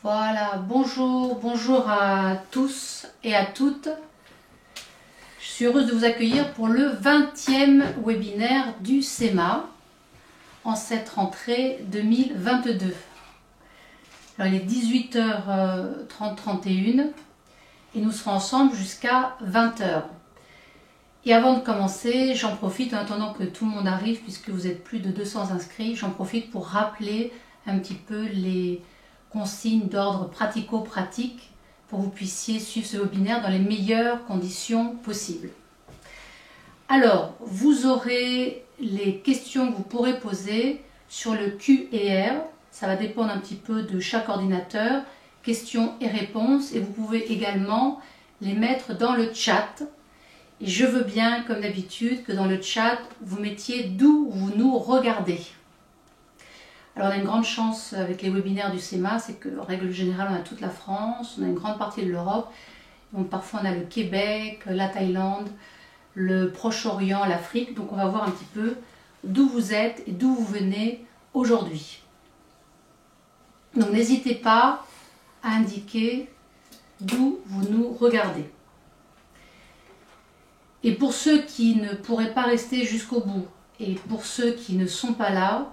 Voilà, bonjour à tous et à toutes. Je suis heureuse de vous accueillir pour le 20e webinaire du CEMA en cette rentrée 2022. Alors il est 18h30-31 et nous serons ensemble jusqu'à 20h. Et avant de commencer, j'en profite, en attendant que tout le monde arrive, puisque vous êtes plus de 200 inscrits, j'en profite pour rappeler un petit peu les consignes d'ordre pratico-pratique pour que vous puissiez suivre ce webinaire dans les meilleures conditions possibles. Alors, vous aurez les questions que vous pourrez poser sur le Q&R, ça va dépendre un petit peu de chaque ordinateur, questions et réponses, et vous pouvez également les mettre dans le chat. Et je veux bien, comme d'habitude, que dans le chat, vous mettiez d'où vous nous regardez. Alors on a une grande chance avec les webinaires du CEMA, c'est qu'en règle générale, on a toute la France, on a une grande partie de l'Europe. Donc parfois on a le Québec, la Thaïlande, le Proche-Orient, l'Afrique. Donc on va voir un petit peu d'où vous êtes et d'où vous venez aujourd'hui. Donc n'hésitez pas à indiquer d'où vous nous regardez. Et pour ceux qui ne pourraient pas rester jusqu'au bout, et pour ceux qui ne sont pas là,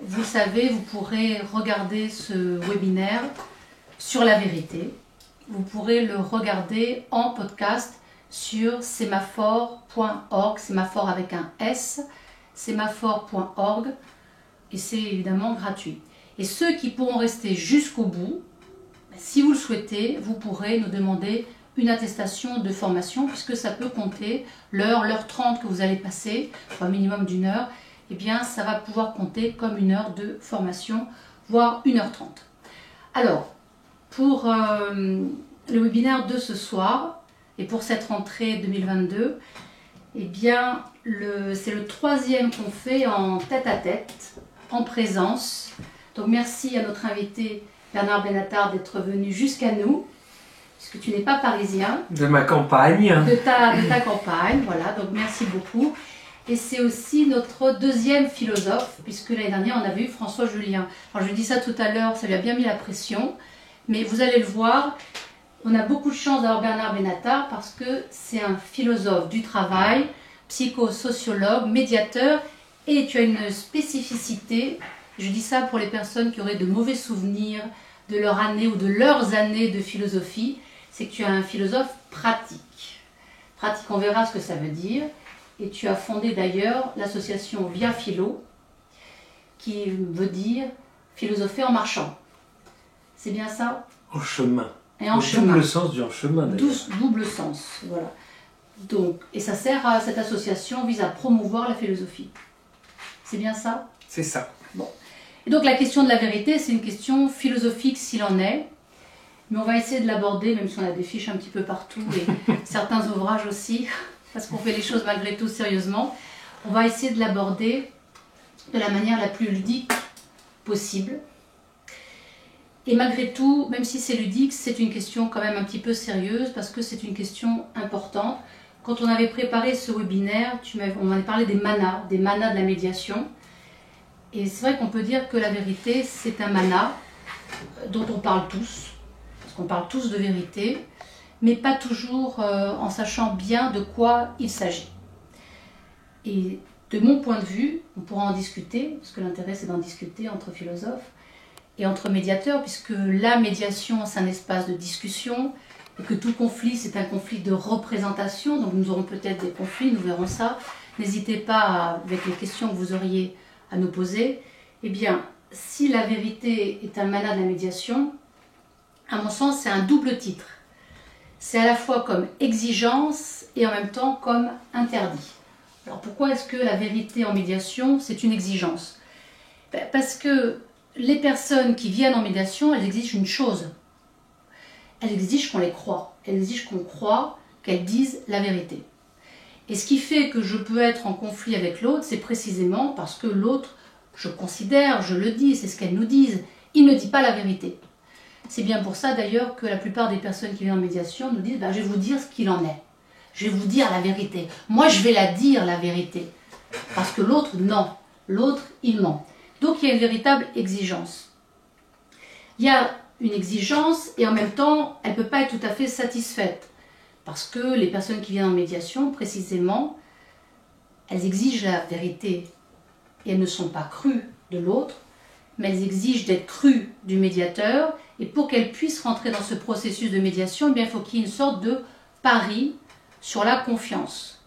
vous savez, vous pourrez regarder ce webinaire sur la vérité. Vous pourrez le regarder en podcast sur semaphore.org, sémaphore avec un S, semaphore.org, et c'est évidemment gratuit. Et ceux qui pourront rester jusqu'au bout, si vous le souhaitez, vous pourrez nous demander une attestation de formation, puisque ça peut compter l'heure 30 que vous allez passer, un minimum d'une heure, eh bien ça va pouvoir compter comme une heure de formation, voire 1h30. Alors, pour le webinaire de ce soir, et pour cette rentrée 2022, eh bien c'est le 3e qu'on fait en tête-à-tête, en présence. Donc merci à notre invité Bernard Benatar d'être venu jusqu'à nous, puisque tu n'es pas parisien. De ma campagne. De ta campagne, voilà, donc merci beaucoup. Et c'est aussi notre 2e philosophe, puisque l'année dernière on avait eu François Julien. Alors je dis ça tout à l'heure, ça lui a bien mis la pression, mais vous allez le voir, on a beaucoup de chance d'avoir Bernard Benatar parce que c'est un philosophe du travail, psychosociologue, médiateur, et tu as une spécificité, je dis ça pour les personnes qui auraient de mauvais souvenirs de leur année ou de leurs années de philosophie, c'est que tu es un philosophe pratique. Pratique, on verra ce que ça veut dire. Et tu as fondé d'ailleurs l'association Via Philo, qui veut dire philosopher en marchant. C'est bien ça? En chemin. Et en chemin. Double sens du en chemin d'ailleurs. Double sens, voilà. Donc, et ça sert à, cette association vise à promouvoir la philosophie. C'est bien ça? C'est ça. Bon. Et donc la question de la vérité, c'est une question philosophique s'il en est. Mais on va essayer de l'aborder, même si on a des fiches un petit peu partout et certains ouvrages aussi, parce qu'on fait les choses malgré tout sérieusement. On va essayer de l'aborder de la manière la plus ludique possible. Et malgré tout, même si c'est ludique, c'est une question quand même un petit peu sérieuse, parce que c'est une question importante. Quand on avait préparé ce webinaire, on m'avait parlé des manas de la médiation. Et c'est vrai qu'on peut dire que la vérité, c'est un mana dont on parle tous. On parle tous de vérité, mais pas toujours en sachant bien de quoi il s'agit. Et de mon point de vue, on pourra en discuter, parce que l'intérêt c'est d'en discuter entre philosophes et entre médiateurs, puisque la médiation c'est un espace de discussion, et que tout conflit c'est un conflit de représentation, donc nous aurons peut-être des conflits, nous verrons ça. N'hésitez pas, avec les questions que vous auriez à nous poser, eh bien, si la vérité est un mana de la médiation, à mon sens, c'est un double titre. C'est à la fois comme exigence et en même temps comme interdit. Alors pourquoi est-ce que la vérité en médiation, c'est une exigence? Parce que les personnes qui viennent en médiation, elles exigent une chose. Elles exigent qu'on les croie. Elles exigent qu'on croie qu'elles disent la vérité. Et ce qui fait que je peux être en conflit avec l'autre, c'est précisément parce que l'autre, je considère, je le dis, c'est ce qu'elles nous disent, il ne dit pas la vérité. C'est bien pour ça d'ailleurs que la plupart des personnes qui viennent en médiation nous disent je vais vous dire ce qu'il en est. Je vais vous dire la vérité. Moi, je vais la dire, la vérité. Parce que l'autre, non. L'autre, il ment. Donc, il y a une véritable exigence. Il y a une exigence et en même temps, elle ne peut pas être tout à fait satisfaite. Parce que les personnes qui viennent en médiation, précisément, elles exigent la vérité et elles ne sont pas crues de l'autre, mais elles exigent d'être crues du médiateur. Et pour qu'elles puissent rentrer dans ce processus de médiation, eh bien, il faut qu'il y ait une sorte de pari sur la confiance.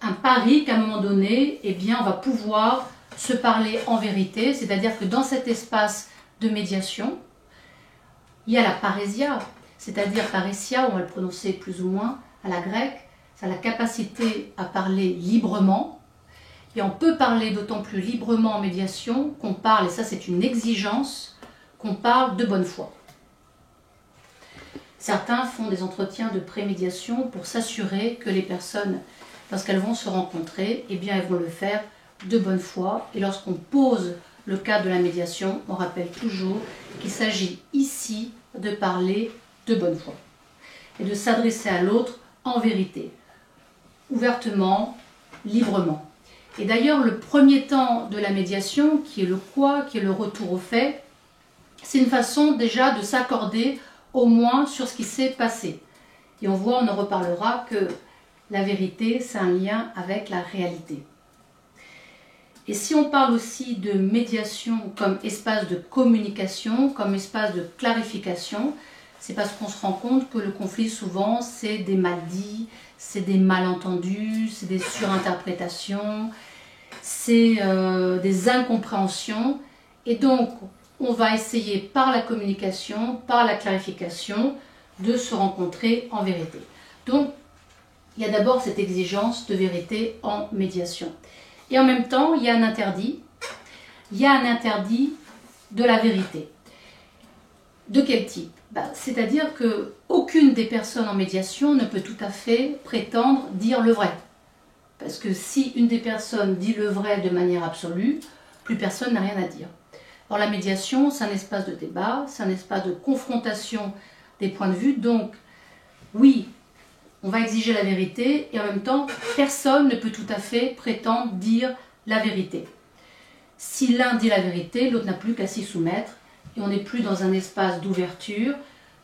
Un pari qu'à un moment donné, eh bien, on va pouvoir se parler en vérité, c'est-à-dire que dans cet espace de médiation, il y a la parésia, c'est-à-dire parésia, on va le prononcer plus ou moins à la grecque, c'est la capacité à parler librement. Et on peut parler d'autant plus librement en médiation qu'on parle, et ça c'est une exigence, qu'on parle de bonne foi. Certains font des entretiens de prémédiation pour s'assurer que les personnes, lorsqu'elles vont se rencontrer, eh bien elles vont le faire de bonne foi. Et lorsqu'on pose le cadre de la médiation, on rappelle toujours qu'il s'agit ici de parler de bonne foi et de s'adresser à l'autre en vérité, ouvertement, librement. Et d'ailleurs, le premier temps de la médiation, qui est le quoi, qui est le retour au fait, c'est une façon déjà de s'accorder au moins sur ce qui s'est passé. Et on voit, on en reparlera, que la vérité, c'est un lien avec la réalité. Et si on parle aussi de médiation comme espace de communication, comme espace de clarification, c'est parce qu'on se rend compte que le conflit, souvent, c'est des mal-dits, c'est des malentendus, c'est des surinterprétations, c'est des incompréhensions. Et donc, on va essayer par la communication, par la clarification, de se rencontrer en vérité. Donc, il y a d'abord cette exigence de vérité en médiation. Et en même temps, il y a un interdit. Il y a un interdit de la vérité. De quel type? C'est-à-dire qu'aucune des personnes en médiation ne peut tout à fait prétendre dire le vrai. Parce que si une des personnes dit le vrai de manière absolue, plus personne n'a rien à dire. Or, la médiation, c'est un espace de débat, c'est un espace de confrontation des points de vue. Donc, oui, on va exiger la vérité et en même temps, personne ne peut tout à fait prétendre dire la vérité. Si l'un dit la vérité, l'autre n'a plus qu'à s'y soumettre et on n'est plus dans un espace d'ouverture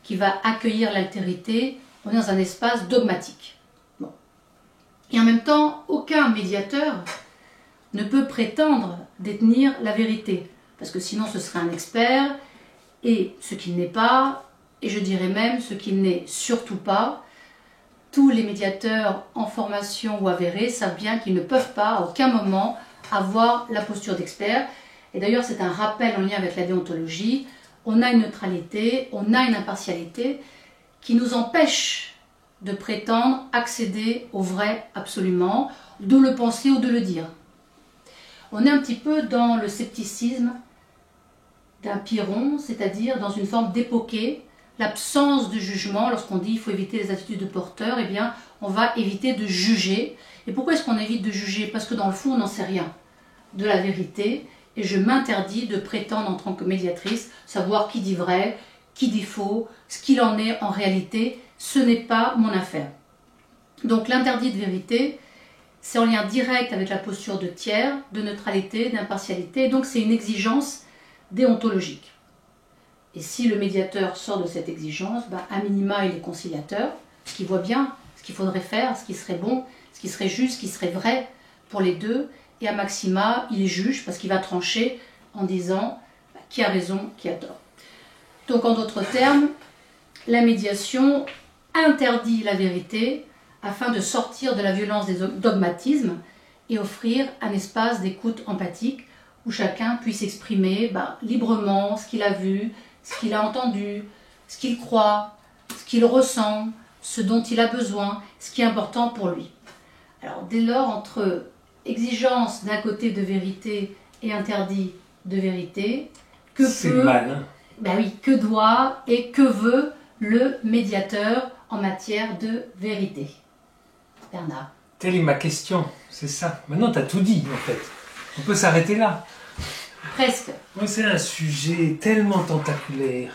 qui va accueillir l'altérité, on est dans un espace dogmatique. Bon. Et en même temps, aucun médiateur ne peut prétendre détenir la vérité, parce que sinon ce serait un expert, et ce qu'il n'est pas, et je dirais même ce qu'il n'est surtout pas. Tous les médiateurs en formation ou avérés savent bien qu'ils ne peuvent pas, à aucun moment, avoir la posture d'expert. Et d'ailleurs, c'est un rappel en lien avec la déontologie. On a une neutralité, on a une impartialité qui nous empêche de prétendre accéder au vrai absolument, de le penser ou de le dire. On est un petit peu dans le scepticisme d'un Pyrrhon, c'est-à-dire dans une forme d'époquée, l'absence de jugement. Lorsqu'on dit qu'il faut éviter les attitudes de porteur, eh bien, on va éviter de juger. Et pourquoi est-ce qu'on évite de juger? Parce que dans le fond, on n'en sait rien de la vérité. Et je m'interdis de prétendre en tant que médiatrice savoir qui dit vrai, qui dit faux, ce qu'il en est en réalité. Ce n'est pas mon affaire. Donc l'interdit de vérité, c'est en lien direct avec la posture de tiers, de neutralité, d'impartialité. Donc c'est une exigence déontologique. Et si le médiateur sort de cette exigence, à minima il est conciliateur, ce qui voit bien ce qu'il faudrait faire, ce qui serait bon, ce qui serait juste, ce qui serait vrai pour les deux. Et à maxima, il est juge parce qu'il va trancher en disant qui a raison, qui a tort. Donc en d'autres termes, la médiation interdit la vérité afin de sortir de la violence des dogmatismes et offrir un espace d'écoute empathique où chacun puisse exprimer librement ce qu'il a vu, ce qu'il a entendu, ce qu'il croit, ce qu'il ressent, ce dont il a besoin, ce qui est important pour lui. Alors dès lors, entre exigence d'un côté de vérité et interdit de vérité, c'est mal. Oui, que doit et que veut le médiateur en matière de vérité? Bernard. Telle est ma question, c'est ça. Maintenant, tu as tout dit, en fait. On peut s'arrêter là. Presque. Moi, c'est un sujet tellement tentaculaire.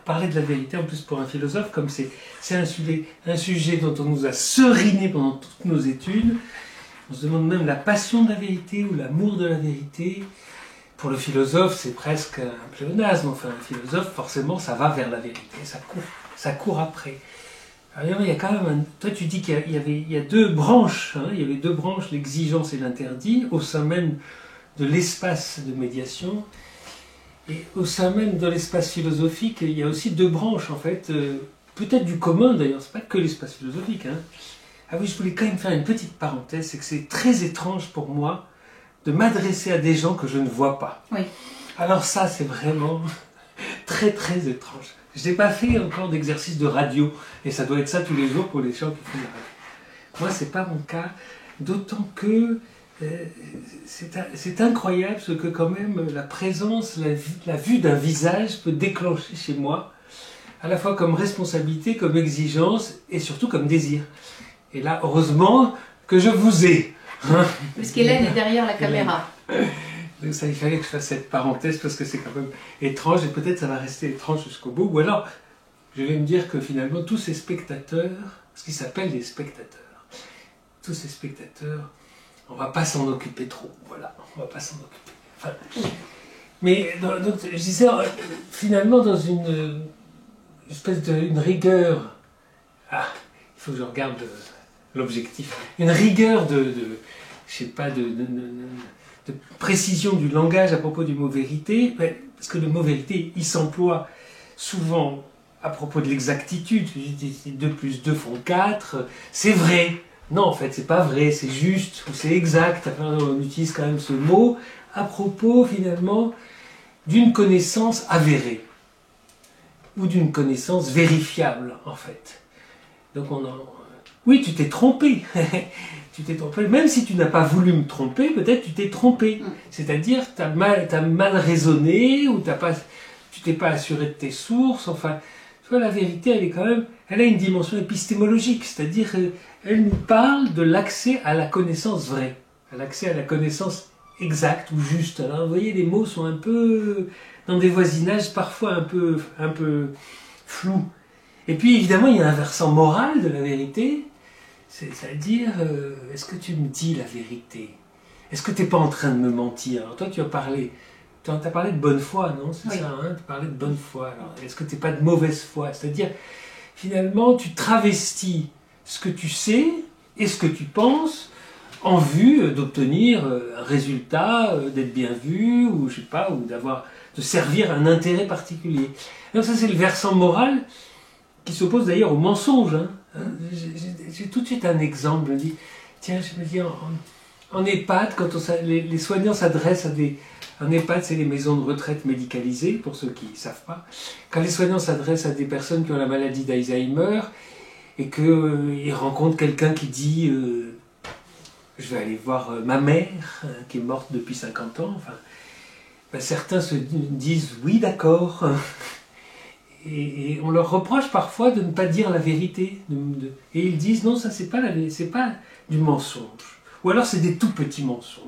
Parler de la vérité, en plus pour un philosophe, comme c'est un sujet dont on nous a seriné pendant toutes nos études. On se demande même la passion de la vérité ou l'amour de la vérité. Pour le philosophe, c'est presque un pléonasme. Enfin, un philosophe, forcément, ça va vers la vérité, ça court après. Alors, il y a quand même toi, tu dis qu'il y a deux branches, hein, il y avait deux branches, l'exigence et l'interdit, au sein même de l'espace de médiation. Et au sein même de l'espace philosophique, il y a aussi deux branches, en fait, peut-être du commun d'ailleurs, c'est pas que l'espace philosophique. Hein. Ah oui, je voulais quand même faire une petite parenthèse, c'est que c'est très étrange pour moi de m'adresser à des gens que je ne vois pas. Oui. Alors ça, c'est vraiment très très étrange. Je n'ai pas fait encore d'exercice de radio, et ça doit être ça tous les jours pour les gens qui font de la radio. Moi, c'est pas mon cas, d'autant que c'est incroyable ce que quand même la présence, la vue d'un visage peut déclencher chez moi, à la fois comme responsabilité, comme exigence, et surtout comme désir. Et là, heureusement que je vous ai. Puisqu'Hélène est derrière la caméra. Donc ça, il fallait que je fasse cette parenthèse parce que c'est quand même étrange et peut-être ça va rester étrange jusqu'au bout. Ou alors, je vais me dire que finalement, tous ces spectateurs, ce qui s'appelle des spectateurs, tous ces spectateurs, on ne va pas s'en occuper trop. Voilà, on ne va pas s'en occuper. Enfin, mais donc, je disais, finalement, dans une espèce d'une rigueur, il faut que je regarde l'objectif, une rigueur je sais pas, de précision du langage à propos du mot vérité, parce que le mot vérité, il s'emploie souvent à propos de l'exactitude. 2 plus 2 font 4, c'est vrai. Non, en fait, c'est pas vrai, c'est juste, ou c'est exact. Enfin, on utilise quand même ce mot à propos, finalement, d'une connaissance avérée, ou d'une connaissance vérifiable, en fait. Donc, oui, tu t'es trompé. Tu t'es trompé. Même si tu n'as pas voulu me tromper, peut-être tu t'es trompé. C'est-à-dire, tu as mal raisonné, ou tu t'es pas assuré de tes sources. Enfin, tu vois, la vérité, elle a une dimension épistémologique. C'est-à-dire, elle nous parle de l'accès à la connaissance vraie, à l'accès à la connaissance exacte ou juste. Alors, vous voyez, les mots sont un peu dans des voisinages parfois un peu flous. Et puis, évidemment, il y a un versant moral de la vérité. C'est-à-dire, est-ce que tu me dis la vérité? Est-ce que tu n'es pas en train de me mentir? Alors toi, tu as parlé de bonne foi, non? C'est ça, hein? Tu parlais de bonne foi. Alors, est-ce que tu n'es pas de mauvaise foi? C'est-à-dire, finalement, tu travestis ce que tu sais et ce que tu penses en vue d'obtenir un résultat, d'être bien vu, ou je sais pas, ou de servir un intérêt particulier. Donc ça, c'est le versant moral qui s'oppose d'ailleurs au mensonge, hein. J'ai tout de suite un exemple. Je me dis, en EHPAD, quand les soignants s'adressent en EHPAD, c'est les maisons de retraite médicalisées, pour ceux qui ne savent pas. Quand les soignants s'adressent à des personnes qui ont la maladie d'Alzheimer, et qu'ils rencontrent quelqu'un qui dit je vais aller voir ma mère, qui est morte depuis 50 ans, enfin, certains se disent oui, d'accord. Et on leur reproche parfois de ne pas dire la vérité. Et ils disent non, ça c'est pas du mensonge. Ou alors c'est des tout petits mensonges.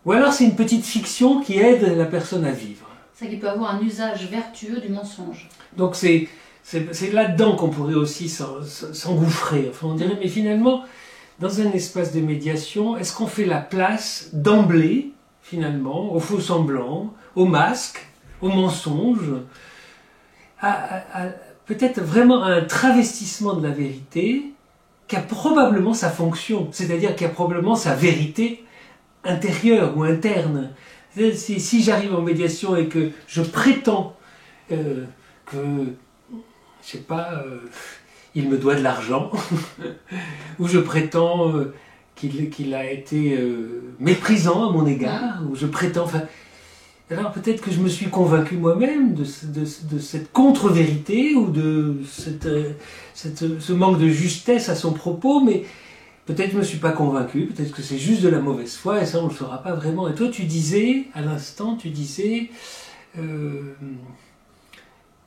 Ou alors c'est une petite fiction qui aide la personne à vivre. C'est qu'il peut avoir un usage vertueux du mensonge. Donc c'est là-dedans qu'on pourrait aussi s'engouffrer. Enfin, on dirait, mais finalement, dans un espace de médiation, est-ce qu'on fait la place d'emblée, finalement, au faux semblant, au masque, au mensonge, peut-être vraiment à un travestissement de la vérité qui a probablement sa fonction, c'est-à-dire qui a probablement sa vérité intérieure ou interne. Si j'arrive en médiation et que je prétends que, je sais pas, il me doit de l'argent, ou je prétends qu'il a été méprisant à mon égard, ou je prétends... Alors peut-être que je me suis convaincu moi-même de cette contre-vérité ou de ce manque de justesse à son propos, mais peut-être que je ne me suis pas convaincu, peut-être que c'est juste de la mauvaise foi, et ça on ne le saura pas vraiment. Et toi tu disais, à l'instant,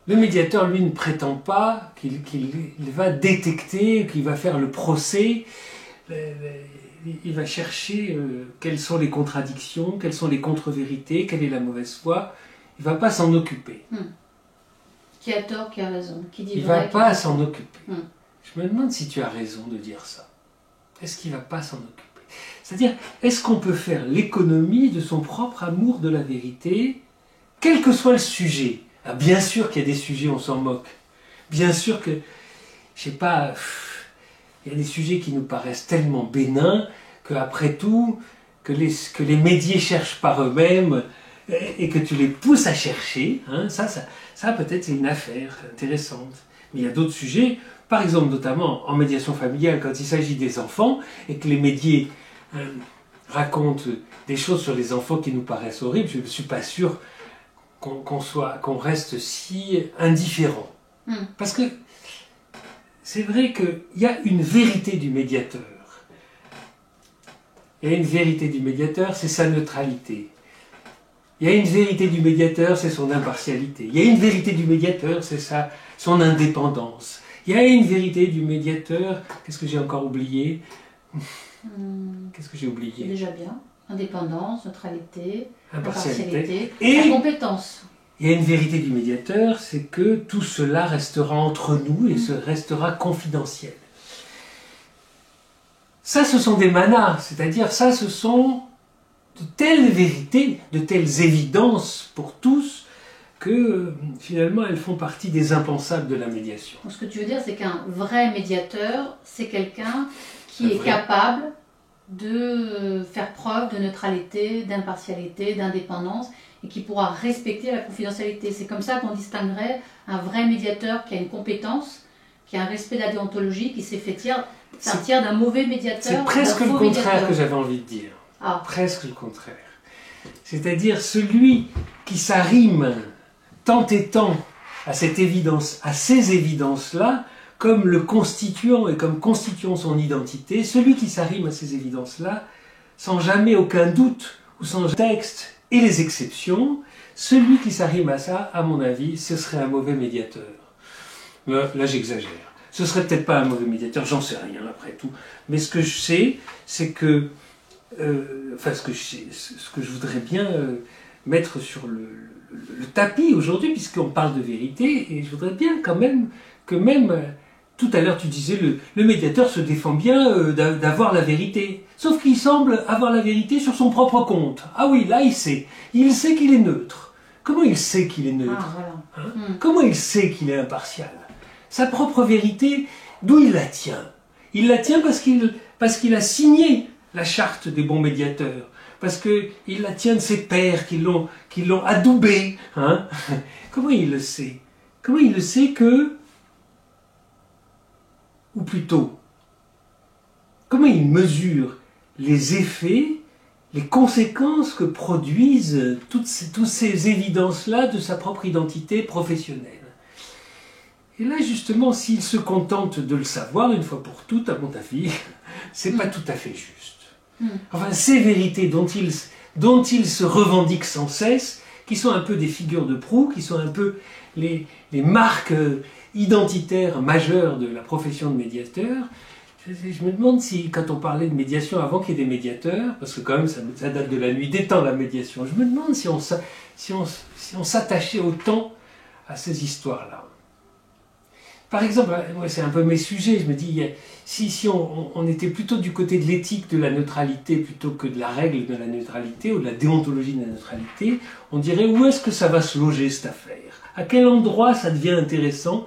le médiateur, lui, ne prétend pas qu'il va détecter, qu'il va faire le procès. Il va chercher quelles sont les contradictions, quelles sont les contre-vérités, quelle est la mauvaise foi. Il ne va pas s'en occuper. Qui a tort, qui a raison, qui dit il ne vrai, va pas s'en occuper. Je me demande si tu as raison de dire ça. Est-ce qu'il ne va pas s'en occuper? C'est-à-dire, est-ce qu'on peut faire l'économie de son propre amour de la vérité, quel que soit le sujet? Ah, bien sûr qu'il y a des sujets, on s'en moque. Bien sûr que, je sais pas, il y a des sujets qui nous paraissent tellement bénins qu'après tout, que les médias cherchent par eux-mêmes et que tu les pousses à chercher, hein, ça peut-être c'est une affaire intéressante. Mais il y a d'autres sujets, par exemple notamment en médiation familiale, quand il s'agit des enfants et que les médias racontent des choses sur les enfants qui nous paraissent horribles, je ne suis pas sûr qu'on reste si indifférent. Parce que c'est vrai qu'il y a une vérité du médiateur. Il y a une vérité du médiateur, c'est sa neutralité. Il y a une vérité du médiateur, c'est son impartialité. Il y a une vérité du médiateur, c'est son indépendance. Il y a une vérité du médiateur, qu'est-ce que j'ai encore oublié? Qu'est-ce que j'ai oublié? C'est déjà bien. Indépendance, neutralité, impartialité et la compétence. Il y a une vérité du médiateur, c'est que tout cela restera entre nous et restera confidentiel. Ça, ce sont des manas, c'est-à-dire ça, ce sont de telles vérités, de telles évidences pour tous, que finalement elles font partie des impensables de la médiation. Donc, ce que tu veux dire, c'est qu'un vrai médiateur, c'est quelqu'un qui est capable de faire preuve de neutralité, d'impartialité, d'indépendance, et qui pourra respecter la confidentialité. C'est comme ça qu'on distinguerait un vrai médiateur qui a une compétence, qui a un respect de la déontologie, qui s'est fait sortir d'un mauvais médiateur. C'est presque le contraire que j'avais envie de dire. Ah. Presque le contraire. C'est-à-dire celui qui s'arrime tant et tant à cette évidence, à ces évidences-là, comme le constituant et comme constituant son identité, celui qui s'arrime à ces évidences-là, sans jamais aucun doute ou sans texte et les exceptions, celui qui s'arrime à ça, à mon avis, ce serait un mauvais médiateur. Là, j'exagère. Ce serait peut-être pas un mauvais médiateur, j'en sais rien après tout. Mais ce que je sais, c'est que, ce que je voudrais bien mettre sur le tapis aujourd'hui, puisqu'on parle de vérité, et je voudrais bien quand même que tout à l'heure tu disais, le médiateur se défend bien d'avoir la vérité. Sauf qu'il semble avoir la vérité sur son propre compte. Ah oui, là il sait. Il sait qu'il est neutre. Comment il sait qu'il est neutre? Voilà. Comment il sait qu'il est impartial? Sa propre vérité, d'où il la tient? Il la tient parce qu'il a signé la charte des bons médiateurs. Parce qu'il la tient de ses pairs qui l'ont adoubé. Hein? Comment il le sait? Comment il le sait que... Ou plutôt, comment il mesure les effets, les conséquences que produisent toutes ces évidences-là de sa propre identité professionnelle? Et là, justement, s'il se contente de le savoir, une fois pour toutes, à mon avis, c'est pas tout à fait juste. Enfin, ces vérités dont il se revendique sans cesse, qui sont un peu des figures de proue, qui sont un peu les marques identitaires majeures de la profession de médiateur, je me demande si, quand on parlait de médiation avant qu'il y ait des médiateurs, parce que quand même ça date de la nuit des temps, la médiation, je me demande si on s'attachait autant à ces histoires-là. Par exemple, moi c'est un peu mes sujets, je me dis, si on était plutôt du côté de l'éthique de la neutralité plutôt que de la règle de la neutralité ou de la déontologie de la neutralité, on dirait où est-ce que ça va se loger cette affaire? À quel endroit ça devient intéressant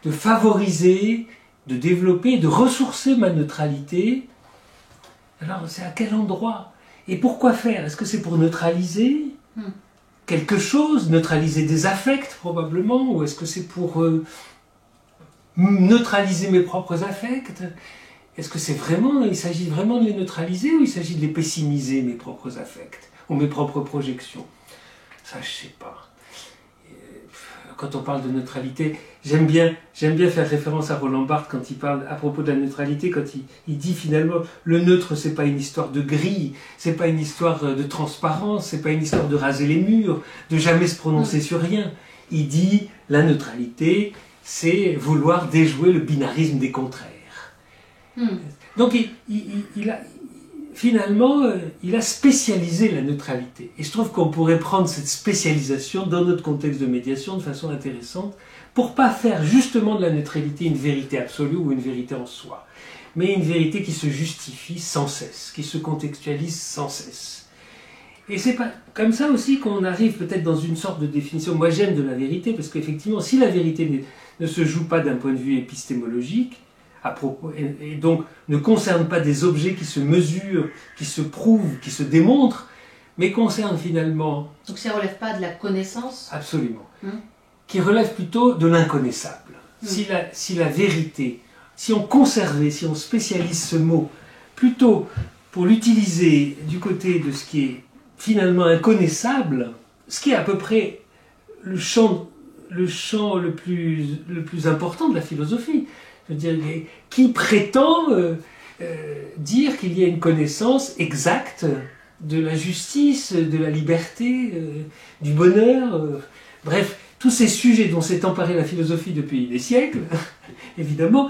de favoriser, de développer, de ressourcer ma neutralité? Alors c'est à quel endroit? Et pourquoi faire? Est-ce que c'est pour neutraliser quelque chose, neutraliser des affects probablement, ou est-ce que c'est pour neutraliser mes propres affects? Est-ce que il s'agit vraiment de les neutraliser ou il s'agit de les pessimiser, mes propres affects, ou mes propres projections? Ça, je sais pas. Quand on parle de neutralité, j'aime bien faire référence à Roland Barthes quand il parle à propos de la neutralité, quand il dit finalement le neutre c'est pas une histoire de grille, c'est pas une histoire de transparence, c'est pas une histoire de raser les murs, de jamais se prononcer sur rien. Il dit la neutralité c'est vouloir déjouer le binarisme des contraires. Donc finalement, il a spécialisé la neutralité. Et je trouve qu'on pourrait prendre cette spécialisation dans notre contexte de médiation de façon intéressante pour pas faire justement de la neutralité une vérité absolue ou une vérité en soi, mais une vérité qui se justifie sans cesse, qui se contextualise sans cesse. Et c'est pas comme ça aussi qu'on arrive peut-être dans une sorte de définition. Moi j'aime de la vérité, parce qu'effectivement, si la vérité ne se joue pas d'un point de vue épistémologique, à propos, et donc ne concerne pas des objets qui se mesurent, qui se prouvent, qui se démontrent, mais concerne finalement... Donc ça ne relève pas de la connaissance? Absolument. Qui relève plutôt de l'inconnaissable. Si la vérité, si on conservait, si on spécialise ce mot, plutôt pour l'utiliser du côté de ce qui est finalement inconnaissable, ce qui est à peu près le champ le plus important de la philosophie. Je veux dire, qui prétend dire qu'il y a une connaissance exacte de la justice, de la liberté, du bonheur, bref, tous ces sujets dont s'est emparée la philosophie depuis des siècles, évidemment.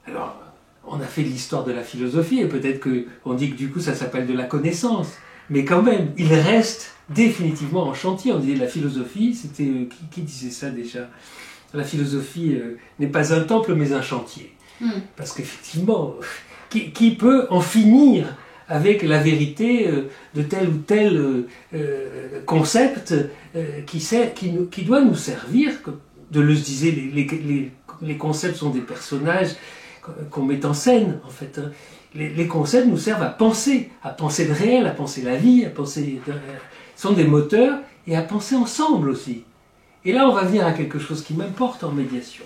Alors, on a fait l'histoire de la philosophie, et peut-être qu'on dit que du coup ça s'appelle de la connaissance, mais quand même, il reste définitivement en chantier. On disait la philosophie, c'était... qui disait ça déjà? La philosophie n'est pas un temple, mais un chantier. Parce qu'effectivement, qui peut en finir avec la vérité de tel ou tel concept qui doit nous servir? Deleuze disait, les concepts sont des personnages qu'on met en scène, en fait. Les concepts nous servent à penser le réel, à penser la vie, sont des moteurs, et à penser ensemble aussi. Et là, on va venir à quelque chose qui m'importe en médiation,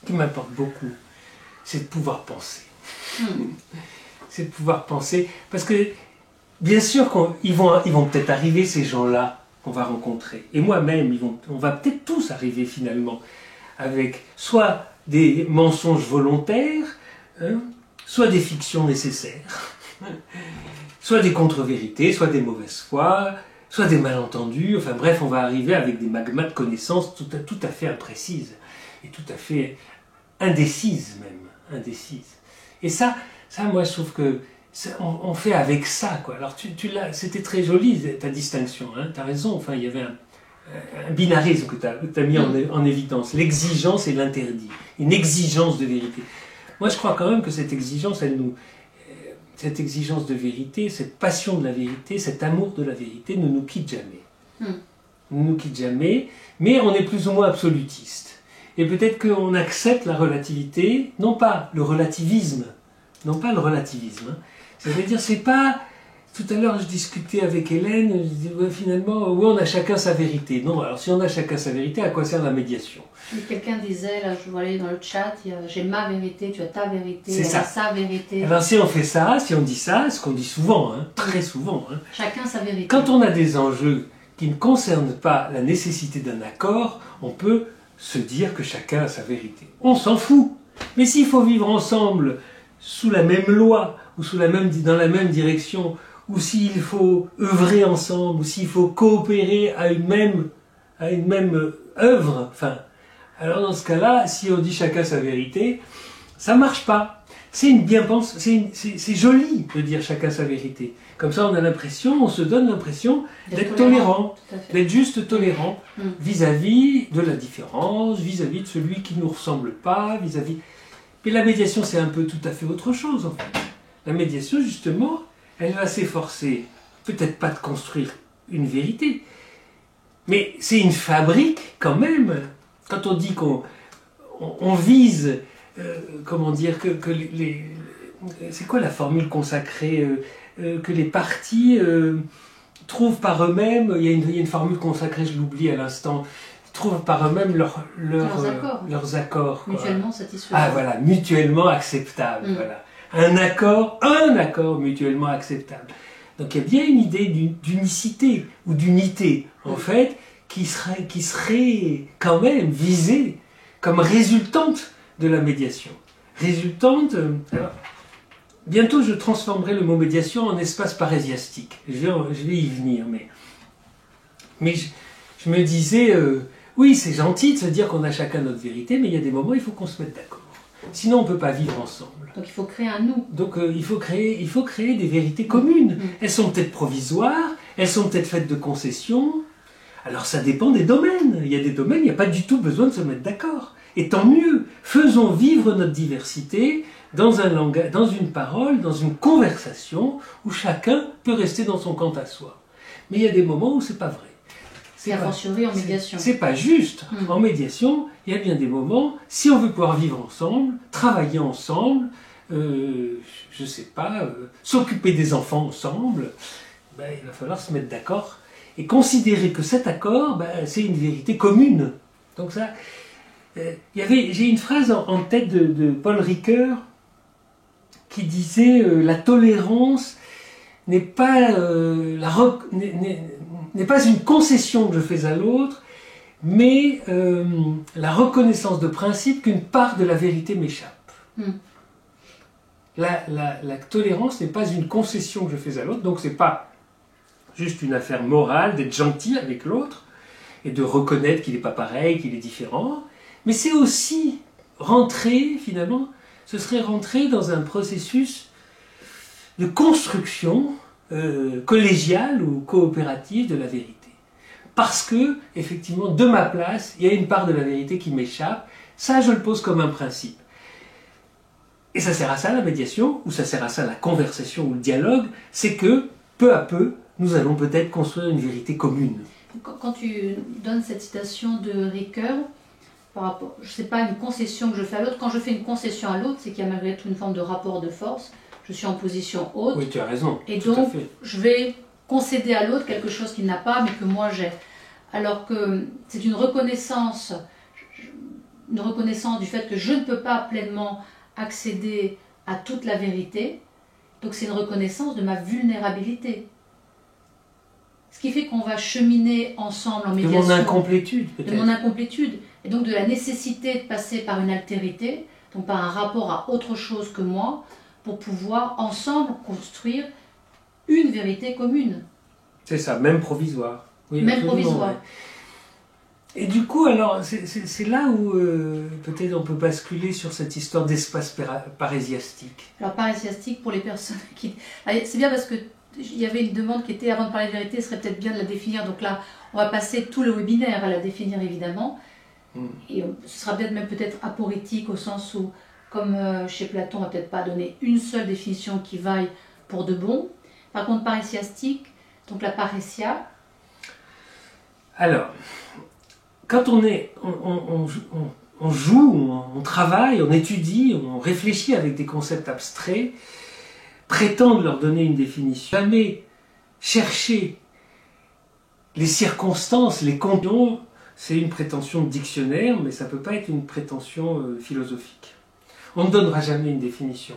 qui m'importe beaucoup, c'est de pouvoir penser. C'est de pouvoir penser, parce que, bien sûr, ils vont peut-être arriver, ces gens-là qu'on va rencontrer, et moi-même, on va peut-être tous arriver finalement, avec soit des mensonges volontaires, soit des fictions nécessaires, soit des contre-vérités, soit des mauvaises foi, soit des malentendus, enfin bref, on va arriver avec des magmas de connaissances tout à fait imprécises, et tout à fait indécises même, indécises. Et ça moi je trouve que on fait avec ça, quoi. Alors c'était très joli ta distinction, hein, tu as raison, enfin il y avait un binarisme que tu as mis en évidence, l'exigence et l'interdit, une exigence de vérité. Moi je crois quand même que cette exigence, cette exigence de vérité, cette passion de la vérité, cet amour de la vérité ne nous quitte jamais. Ne nous quitte jamais, mais on est plus ou moins absolutiste. Et peut-être qu'on accepte la relativité, non pas le relativisme, hein. C'est-à-dire, c'est pas... Tout à l'heure, je discutais avec Hélène, je disais, ouais, finalement, oui, on a chacun sa vérité. Non, alors si on a chacun sa vérité, à quoi sert la médiation? Quelqu'un disait, là, je vois aller dans le chat, j'ai ma vérité, tu as ta vérité, elle a sa vérité. Alors si on fait ça, si on dit ça, ce qu'on dit souvent, hein, très souvent, hein, chacun sa vérité. Quand on a des enjeux qui ne concernent pas la nécessité d'un accord, on peut se dire que chacun a sa vérité. On s'en fout. Mais s'il faut vivre ensemble sous la même loi, ou dans la même direction, ou s'il faut œuvrer ensemble, ou s'il faut coopérer à une même œuvre, enfin, alors dans ce cas-là, si on dit chacun sa vérité, ça marche pas. C'est joli de dire chacun sa vérité. Comme ça, on se donne l'impression d'être tolérant, d'être juste tolérant vis-à-vis de la différence, vis-à-vis de celui qui ne nous ressemble pas, vis-à-vis... Mais la médiation, c'est un peu tout à fait autre chose, en fait. La médiation, justement, elle va s'efforcer, peut-être pas de construire une vérité, mais c'est une fabrique, quand même. Quand on dit qu'on vise, comment dire, c'est quoi la formule consacrée, que les partis trouvent par eux-mêmes, il y a une formule consacrée, je l'oublie à l'instant, trouvent par eux-mêmes leurs accords. Mutuellement satisfaisants. Ah voilà, mutuellement acceptables. Voilà. Un accord mutuellement acceptable. Donc il y a bien une idée d'unicité ou d'unité, en fait, qui serait quand même visée comme résultante de la médiation. Résultante... alors, bientôt je transformerai le mot médiation en espace parésiastique. Je vais y venir, mais je me disais... oui, c'est gentil de se dire qu'on a chacun notre vérité, mais il y a des moments où il faut qu'on se mette d'accord. Sinon, on ne peut pas vivre ensemble. Donc il faut créer un nous. Donc il faut créer des vérités communes. Elles sont peut-être provisoires, elles sont peut-être faites de concessions. Alors ça dépend des domaines. Il y a des domaines, il n'y a pas du tout besoin de se mettre d'accord. Et tant mieux, faisons vivre notre diversité dans un langage, dans une parole, dans une conversation où chacun peut rester dans son quant à soi. Mais il y a des moments où c'est pas vrai. C'est a fortiori en médiation. C'est pas juste. En médiation, il y a bien des moments, si on veut pouvoir vivre ensemble, travailler ensemble, je sais pas, s'occuper des enfants ensemble, ben, il va falloir se mettre d'accord et considérer que cet accord, ben, c'est une vérité commune. Donc ça, j'ai une phrase en tête de Paul Ricoeur qui disait la tolérance n'est pas n'est pas une concession que je fais à l'autre, mais la reconnaissance de principe qu'une part de la vérité m'échappe. La tolérance n'est pas une concession que je fais à l'autre, donc c'est pas juste une affaire morale d'être gentil avec l'autre et de reconnaître qu'il n'est pas pareil, qu'il est différent, mais c'est aussi rentrer, finalement, ce serait rentrer dans un processus de construction collégiale ou coopérative de la vérité. Parce que, effectivement, de ma place, il y a une part de la vérité qui m'échappe. Ça, je le pose comme un principe. Et ça sert à ça, la médiation, ou ça sert à ça, la conversation ou le dialogue, c'est que, peu à peu, nous allons peut-être construire une vérité commune. Quand tu donnes cette citation de Ricoeur, par rapport, je ne sais pas, une concession que je fais à l'autre, quand je fais une concession à l'autre, c'est qu'il y a malgré tout une forme de rapport de force. Je suis en position haute. Oui, tu as raison. Et donc, je vais concéder à l'autre quelque chose qu'il n'a pas, mais que moi j'ai. Alors que c'est une reconnaissance du fait que je ne peux pas pleinement accéder à toute la vérité. Donc c'est une reconnaissance de ma vulnérabilité. Ce qui fait qu'on va cheminer ensemble en médiation. De mon incomplétude, peut-être. De mon incomplétude. Et donc de la nécessité de passer par une altérité, donc par un rapport à autre chose que moi, pour pouvoir ensemble construire une vérité commune. C'est ça, même provisoire. Oui, même provisoire. Ouais. Et du coup, alors, c'est là où peut-être on peut basculer sur cette histoire d'espace parésiastique. Alors, parésiastique, pour les personnes qui... C'est bien parce que il y avait une demande qui était, avant de parler de vérité, ce serait peut-être bien de la définir. Donc là, on va passer tout le webinaire à la définir, évidemment. Et ce sera même peut-être aporétique, au sens où, comme chez Platon, on ne va peut-être pas donner une seule définition qui vaille pour de bon. Par contre, parésiastique, donc la parésia... Alors... Quand on joue, on travaille, on étudie, on réfléchit avec des concepts abstraits, prétendre leur donner une définition, jamais chercher les circonstances, les conditions, c'est une prétention de dictionnaire, mais ça ne peut pas être une prétention philosophique. On ne donnera jamais une définition.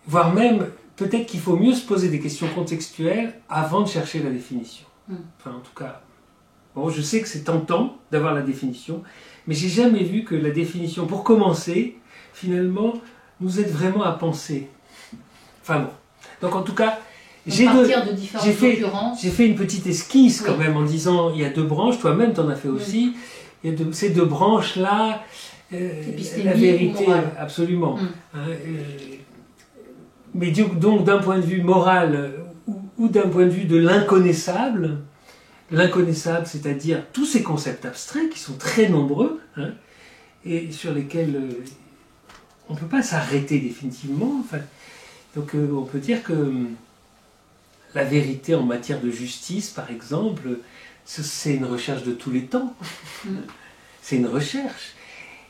Voire même, peut-être qu'il faut mieux se poser des questions contextuelles avant de chercher la définition. Enfin, en tout cas... Bon, je sais que c'est tentant d'avoir la définition, mais j'ai jamais vu que la définition, pour commencer, finalement, nous aide vraiment à penser. Enfin bon. Donc en tout cas, j'ai fait une petite esquisse quand même en disant, il y a deux branches, toi-même tu en as fait aussi, il y a ces deux branches-là, la vérité, absolument. Mais donc d'un point de vue moral ou d'un point de vue de l'inconnaissable, c'est-à-dire tous ces concepts abstraits qui sont très nombreux et sur lesquels on ne peut pas s'arrêter définitivement. Enfin, donc on peut dire que la vérité en matière de justice, par exemple, c'est une recherche de tous les temps. C'est une recherche.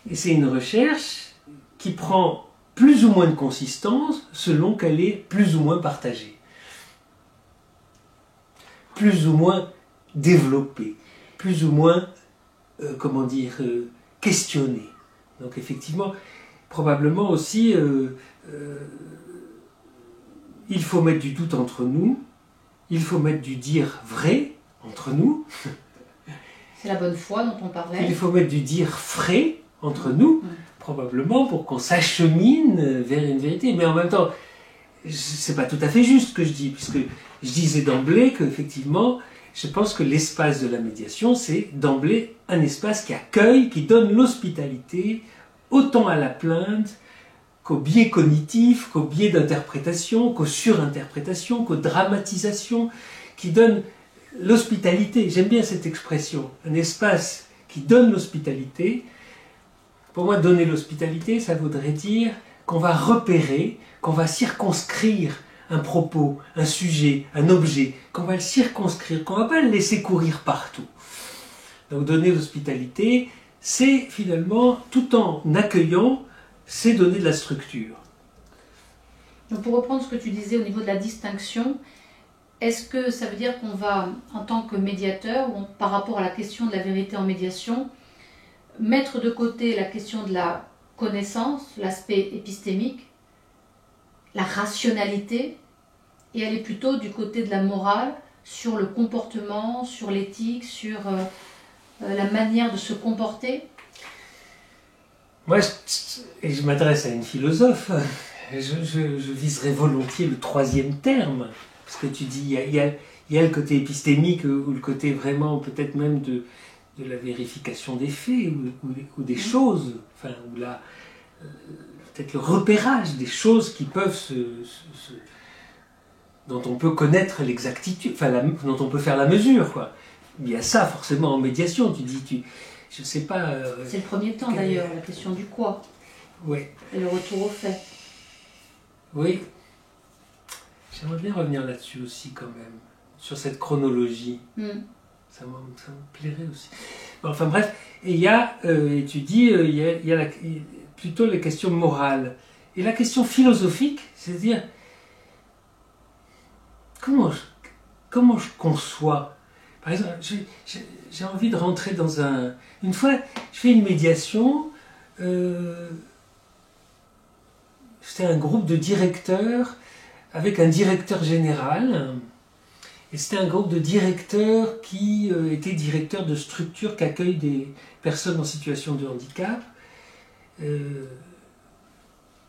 Et c'est une recherche qui prend plus ou moins de consistance selon qu'elle est plus ou moins partagée. Plus ou moins développé, plus ou moins, questionné. Donc effectivement, probablement aussi, il faut mettre du doute entre nous, il faut mettre du dire vrai entre nous. C'est la bonne foi dont on parlait. Il faut mettre du dire frais entre nous, probablement pour qu'on s'achemine vers une vérité. Mais en même temps, c'est pas tout à fait juste ce que je dis, puisque je disais d'emblée qu'effectivement, je pense que l'espace de la médiation, c'est d'emblée un espace qui accueille, qui donne l'hospitalité, autant à la plainte qu'au biais cognitif, qu'au biais d'interprétation, qu'aux surinterprétations, qu'aux dramatisations, qui donne l'hospitalité. J'aime bien cette expression, un espace qui donne l'hospitalité. Pour moi, donner l'hospitalité, ça voudrait dire qu'on va repérer, qu'on va circonscrire un propos, un sujet, un objet, qu'on va le circonscrire, qu'on ne va pas le laisser courir partout. Donc donner l'hospitalité, c'est finalement, tout en accueillant, c'est donner de la structure. Donc pour reprendre ce que tu disais au niveau de la distinction, est-ce que ça veut dire qu'on va, en tant que médiateur, ou par rapport à la question de la vérité en médiation, mettre de côté la question de la connaissance, l'aspect épistémique, la rationalité, et aller plutôt du côté de la morale, sur le comportement, sur l'éthique, sur la manière de se comporter? Moi, je m'adresse à une philosophe, je viserais volontiers le troisième terme, parce que tu dis, il y a le côté épistémique, ou le côté vraiment, peut-être même de la vérification des faits, ou des choses, enfin, ou peut-être le repérage des choses qui peuvent dont on peut connaître l'exactitude, enfin, dont on peut faire la mesure, quoi. Il y a ça forcément en médiation, tu dis, je sais pas... c'est le premier temps d'ailleurs, la question du quoi. Oui. Et le retour au fait. Oui. J'aimerais bien revenir là-dessus aussi quand même, sur cette chronologie. Ça me plairait aussi. Bon, enfin bref, et il y a, tu dis, il y a plutôt les questions morales. Et la question philosophique, c'est-à-dire, comment je conçois. Par exemple, j'ai envie de rentrer dans un... Une fois, je fais une médiation, c'était un groupe de directeurs avec un directeur général, et c'était un groupe de directeurs qui étaient directeurs de structures qui accueillent des personnes en situation de handicap.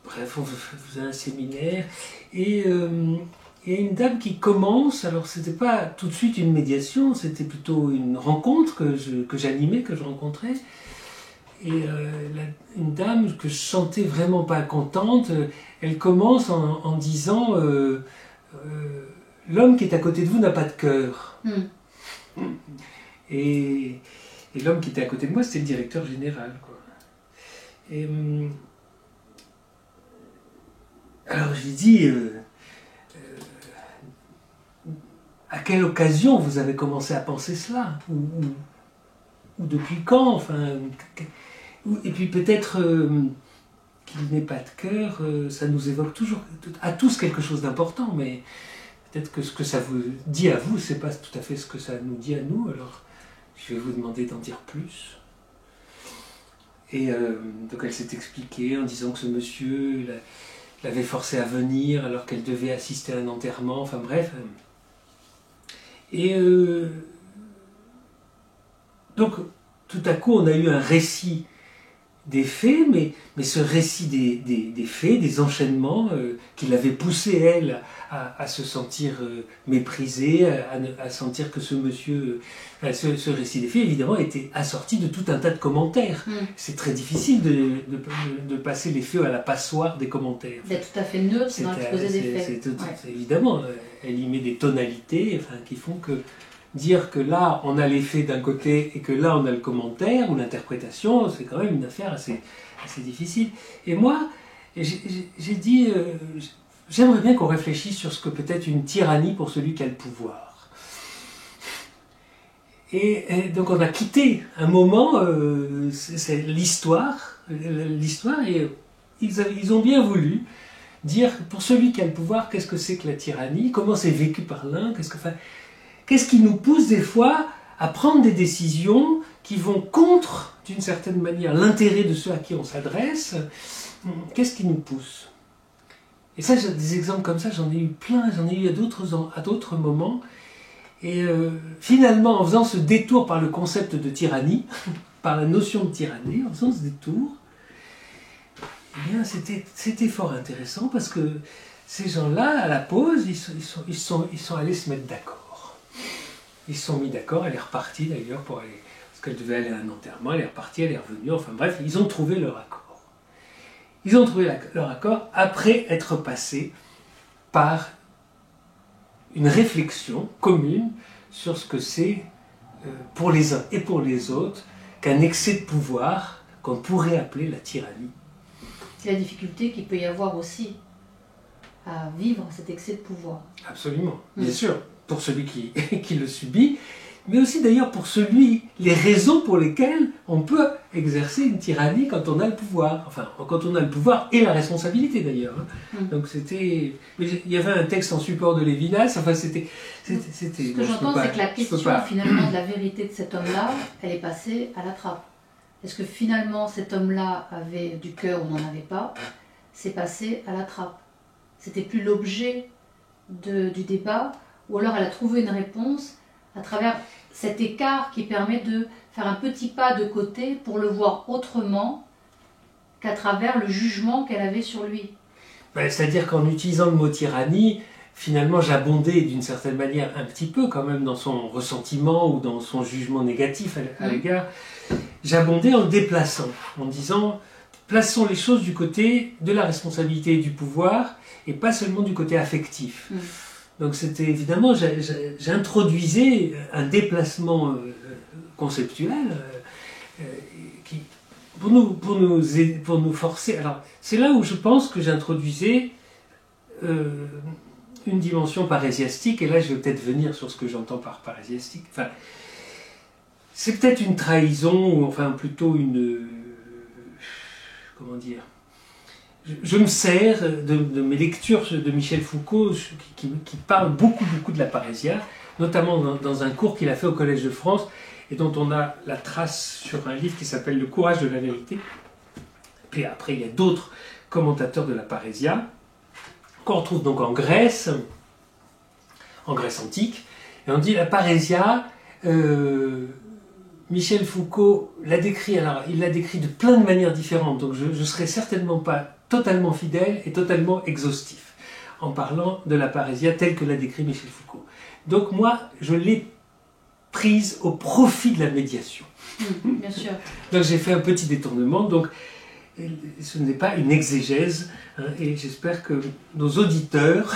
Bref, on faisait un séminaire, et il y a une dame qui commence, alors c'était pas tout de suite une médiation, c'était plutôt une rencontre que j'animais, que je rencontrais, et une dame que je sentais vraiment pas contente, elle commence en disant l'homme qui est à côté de vous n'a pas de cœur. Et l'homme qui était à côté de moi, c'était le directeur général, quoi. Et alors je lui dis à quelle occasion vous avez commencé à penser cela, ou depuis quand, enfin, et puis peut-être qu'il n'ait pas de cœur, ça nous évoque toujours à tous quelque chose d'important, mais peut-être que ce que ça vous dit à vous, c'est pas tout à fait ce que ça nous dit à nous, alors je vais vous demander d'en dire plus. Et donc elle s'est expliquée en disant que ce monsieur l'avait forcée à venir alors qu'elle devait assister à un enterrement, enfin bref. Et donc tout à coup on a eu un récit des faits, mais ce récit des faits, des enchaînements qui l'avaient poussée, elle, à se sentir méprisée, à sentir que ce monsieur, ce récit des faits, évidemment, était assorti de tout un tas de commentaires. C'est très difficile de passer les faits à la passoire des commentaires. D'être tout à fait neutre dans l'exposé des faits. Évidemment, elle y met des tonalités, enfin, qui font que dire que là on a les faits d'un côté et que là on a le commentaire ou l'interprétation, c'est quand même une affaire assez difficile. Et moi, j'ai dit, j'aimerais bien qu'on réfléchisse sur ce que peut être une tyrannie pour celui qui a le pouvoir. Et donc on a quitté un moment, c'est l'histoire, et ils ont bien voulu dire, pour celui qui a le pouvoir, qu'est-ce que c'est que la tyrannie, comment c'est vécu par l'un, qu'est-ce qui nous pousse des fois à prendre des décisions qui vont contre, d'une certaine manière, l'intérêt de ceux à qui on s'adresse? Qu'est-ce qui nous pousse? Et ça, j'ai des exemples comme ça, j'en ai eu plein, j'en ai eu à d'autres moments. Et finalement, en faisant ce détour par le concept de tyrannie, par la notion de tyrannie, en faisant ce détour, eh bien, c'était fort intéressant parce que ces gens-là, à la pause, ils sont allés se mettre d'accord. Ils se sont mis d'accord, elle est repartie d'ailleurs pour aller, parce qu'elle devait aller à un enterrement, elle est repartie, elle est revenue, enfin bref, ils ont trouvé leur accord. Ils ont trouvé leur accord après être passés par une réflexion commune sur ce que c'est pour les uns et pour les autres qu'un excès de pouvoir qu'on pourrait appeler la tyrannie. la difficulté qu'il peut y avoir aussi à vivre cet excès de pouvoir. Absolument, bien sûr, pour celui qui le subit, mais aussi d'ailleurs pour les raisons pour lesquelles on peut exercer une tyrannie quand on a le pouvoir. Enfin, quand on a le pouvoir et la responsabilité d'ailleurs. Donc c'était... Il y avait un texte en support de Lévinas, enfin c'était... Ce que j'entends, c'est que la question finalement de la vérité de cet homme-là, elle est passée à la trappe. Est-ce que finalement cet homme-là avait du cœur ou n'en avait pas? C'est passé à la trappe. C'était plus l'objet du débat, ou alors elle a trouvé une réponse à travers cet écart qui permet de faire un petit pas de côté pour le voir autrement qu'à travers le jugement qu'elle avait sur lui. C'est-à-dire qu'en utilisant le mot tyrannie, finalement j'abondais d'une certaine manière un petit peu quand même dans son ressentiment ou dans son jugement négatif à l'égard. J'abondais en le déplaçant, en disant plaçons les choses du côté de la responsabilité et du pouvoir et pas seulement du côté affectif. Donc c'était évidemment, j'introduisais un déplacement conceptuel qui, pour nous forcer. Alors c'est là où je pense que j'introduisais une dimension parésiastique, et là je vais peut-être venir sur ce que j'entends par parésiastique. Enfin, c'est peut-être une trahison, ou enfin plutôt une... comment dire, je me sers de mes lectures de Michel Foucault qui parle beaucoup de la parésia, notamment dans un cours qu'il a fait au Collège de France et dont on a la trace sur un livre qui s'appelle Le courage de la vérité. Puis après il y a d'autres commentateurs de la parésia qu'on retrouve donc en Grèce antique, et on dit la parésia, Michel Foucault l'a décrit, alors il l'a décrit de plein de manières différentes, donc je ne serai certainement pas totalement fidèle et totalement exhaustif en parlant de la parésia telle que l'a décrit Michel Foucault. Donc moi, je l'ai prise au profit de la médiation. Bien sûr. Donc j'ai fait un petit détournement, donc ce n'est pas une exégèse, hein, et j'espère que nos auditeurs,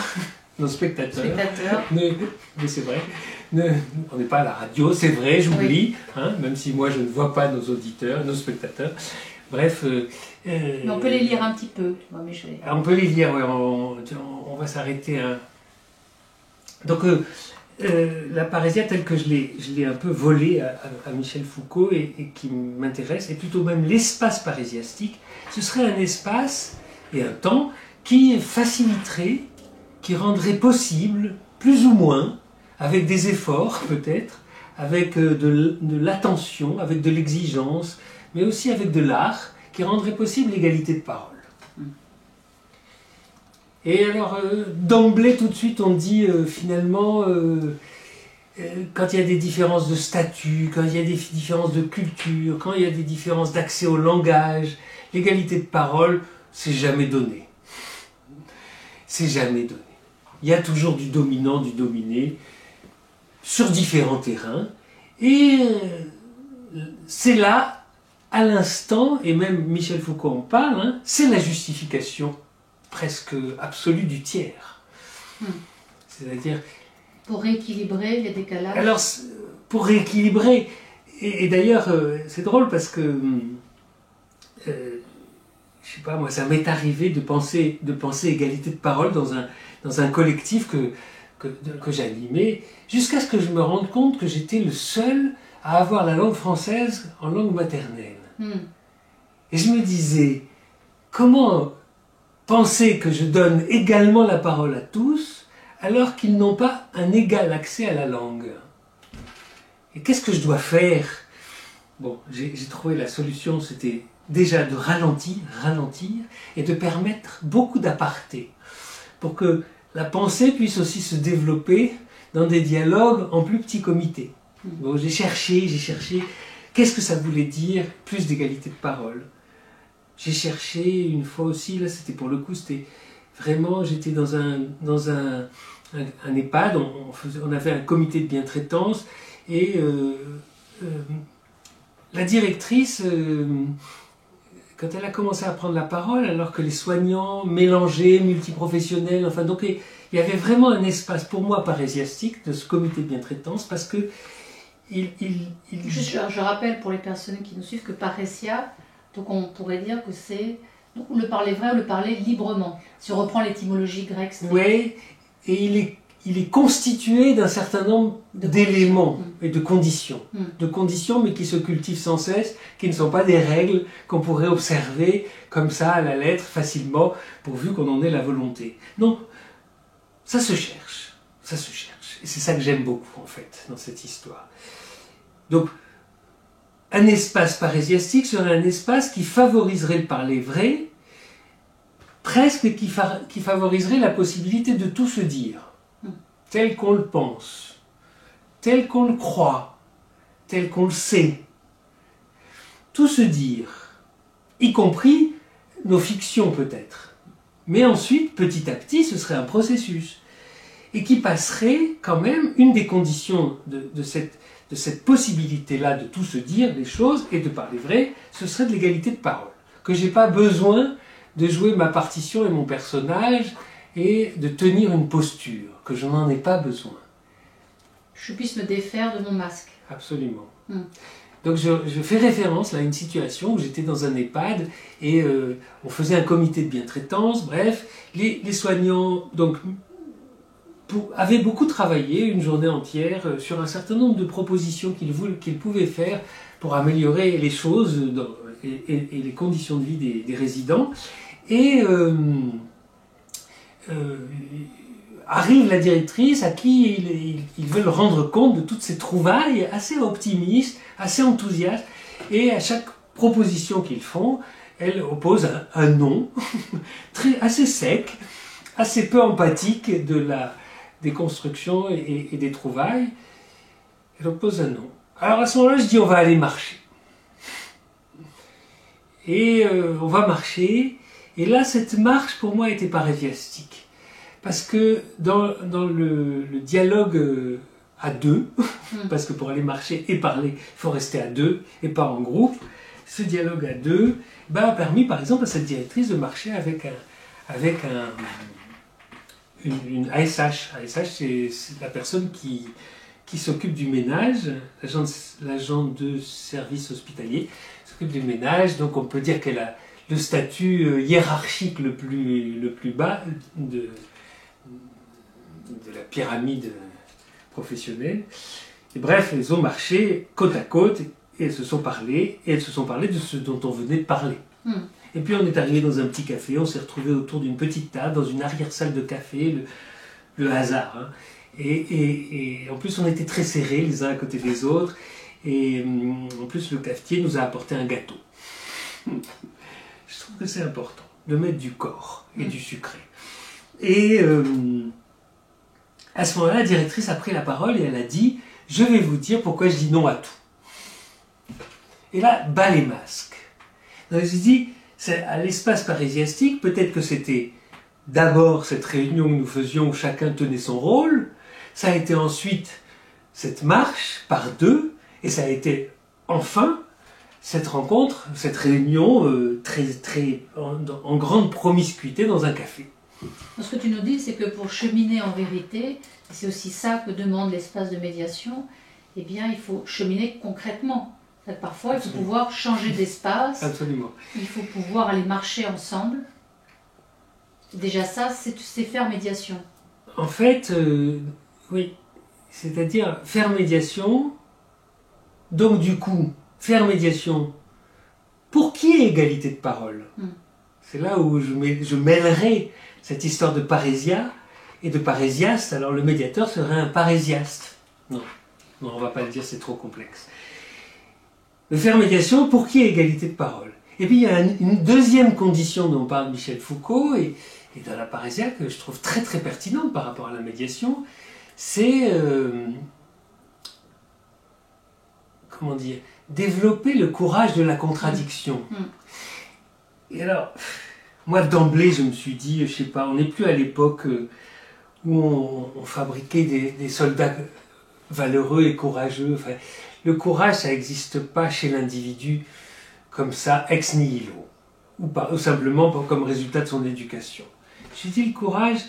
nos spectateurs. Mais c'est vrai, on n'est pas à la radio, c'est vrai, j'oublie, hein, même si moi je ne vois pas nos auditeurs, nos spectateurs. Bref. Mais on peut les lire un petit peu. On peut les lire, ouais, on va s'arrêter. Hein. Donc, la parésia telle que je l'ai un peu volée à Michel Foucault et qui m'intéresse, et plutôt même l'espace parésiastique, ce serait un espace et un temps qui faciliterait, qui rendrait possible, plus ou moins, avec des efforts peut-être, avec de l'attention, avec de l'exigence, mais aussi avec de l'art, qui rendrait possible l'égalité de parole. Et alors, d'emblée, tout de suite, on dit finalement, quand il y a des différences de statut, quand il y a des différences de culture, quand il y a des différences d'accès au langage, l'égalité de parole, c'est jamais donné. C'est jamais donné. Il y a toujours du dominant, du dominé, sur différents terrains, et c'est là, à l'instant, et même Michel Foucault en parle, hein, c'est la justification presque absolue du tiers. C'est-à-dire... Pour rééquilibrer les décalages. Alors, pour rééquilibrer, et d'ailleurs, c'est drôle parce que, je sais pas moi, ça m'est arrivé de penser égalité de parole dans un collectif que j'animais, jusqu'à ce que je me rende compte que j'étais le seul à avoir la langue française en langue maternelle. Et je me disais, comment penser que je donne également la parole à tous, alors qu'ils n'ont pas un égal accès à la langue? Et qu'est-ce que je dois faire? Bon, j'ai trouvé la solution, c'était déjà de ralentir, et de permettre beaucoup d'apartés, pour que la pensée puisse aussi se développer dans des dialogues en plus petits comités. Bon, j'ai cherché, qu'est-ce que ça voulait dire, plus d'égalité de parole. J'ai cherché une fois aussi, là c'était pour le coup, c'était vraiment, j'étais dans un EHPAD, on avait un comité de bientraitance, et la directrice, quand elle a commencé à prendre la parole, alors que les soignants mélangés, multiprofessionnels, enfin donc il y avait vraiment un espace pour moi parésiastique de ce comité de bientraitance, parce que je rappelle pour les personnes qui nous suivent que parésia, donc on pourrait dire que c'est Donc, le parler vrai ou le parler librement. Si on reprend l'étymologie grecque. Oui, et il est constitué d'un certain nombre d'éléments et de conditions. De conditions, mais qui se cultivent sans cesse, qui ne sont pas des règles qu'on pourrait observer comme ça à la lettre facilement, pourvu qu'on en ait la volonté. Non, ça se cherche. Ça se cherche. Et c'est ça que j'aime beaucoup, en fait, dans cette histoire. Donc, un espace parésiastique serait un espace qui favoriserait le parler vrai, presque qui favoriserait la possibilité de tout se dire, tel qu'on le pense, tel qu'on le croit, tel qu'on le sait. Tout se dire, y compris nos fictions peut-être. Mais ensuite, petit à petit, ce serait un processus. Et qui passerait quand même, une des conditions de cette possibilité-là de tout se dire, des choses, et de parler vrai, ce serait de l'égalité de parole. Que j'ai pas besoin de jouer ma partition et mon personnage, et de tenir une posture, que je n'en ai pas besoin. Je puisse me défaire de mon masque. Absolument. Donc je fais référence là, à une situation où j'étais dans un EHPAD et on faisait un comité de bientraitance, bref, les soignants donc, avaient beaucoup travaillé une journée entière sur un certain nombre de propositions qu'ils pouvaient faire pour améliorer les choses et les conditions de vie des résidents. Et arrive la directrice à qui ils veulent rendre compte de toutes ces trouvailles, assez optimistes, assez enthousiastes, et à chaque proposition qu'ils font, elle oppose un non, assez sec, assez peu empathique des constructions et des trouvailles. Elle oppose un non. Alors à ce moment-là, je dis on va aller marcher. Et on va marcher, et là cette marche pour moi était parésiastique. Parce que dans le dialogue à deux, parce que pour aller marcher et parler, il faut rester à deux et pas en groupe, ce dialogue à deux a permis par exemple à cette directrice de marcher avec une ASH. ASH, c'est la personne qui s'occupe du ménage, l'agent de service hospitalier, s'occupe du ménage, donc on peut dire qu'elle a le statut hiérarchique le plus bas de la pyramide professionnelle. Et bref, elles ont marché côte à côte et elles se sont parlé de ce dont on venait de parler. Et puis on est arrivé dans un petit café, on s'est retrouvés autour d'une petite table dans une arrière-salle de café, le hasard. Hein. Et en plus on était très serrés les uns à côté des autres et en plus le cafetier nous a apporté un gâteau. Je trouve que c'est important de mettre du corps et du sucré. Et à ce moment-là, la directrice a pris la parole et elle a dit « Je vais vous dire pourquoi je dis non à tout. » Et là, bas les masques. Donc je dis, à l'espace parésiastique, peut-être que c'était d'abord cette réunion que nous faisions où chacun tenait son rôle, ça a été ensuite cette marche par deux, et ça a été enfin cette rencontre, cette réunion en grande promiscuité dans un café. Ce que tu nous dis, c'est que pour cheminer en vérité, c'est aussi ça que demande l'espace de médiation, eh bien il faut cheminer concrètement. Parfois, il faut pouvoir changer d'espace. Absolument. Il faut pouvoir aller marcher ensemble. Déjà ça, c'est faire médiation. En fait, oui. C'est-à-dire faire médiation, donc du coup, faire médiation, pour qui est égalité de parole? C'est là où je mêlerai cette histoire de parésia et de parésiaste. Alors le médiateur serait un parésiaste. Non, on ne va pas le dire, c'est trop complexe. De faire médiation, pour qui est égalité de parole? Et puis il y a une deuxième condition dont parle Michel Foucault, et dans la parésia que je trouve très très pertinente par rapport à la médiation, c'est, comment dire, développer le courage de la contradiction. Et alors, moi d'emblée je me suis dit, je sais pas, on n'est plus à l'époque où on fabriquait des soldats valeureux et courageux. Enfin, le courage, ça n'existe pas chez l'individu comme ça, ex nihilo, ou simplement comme résultat de son éducation. Je dis le courage,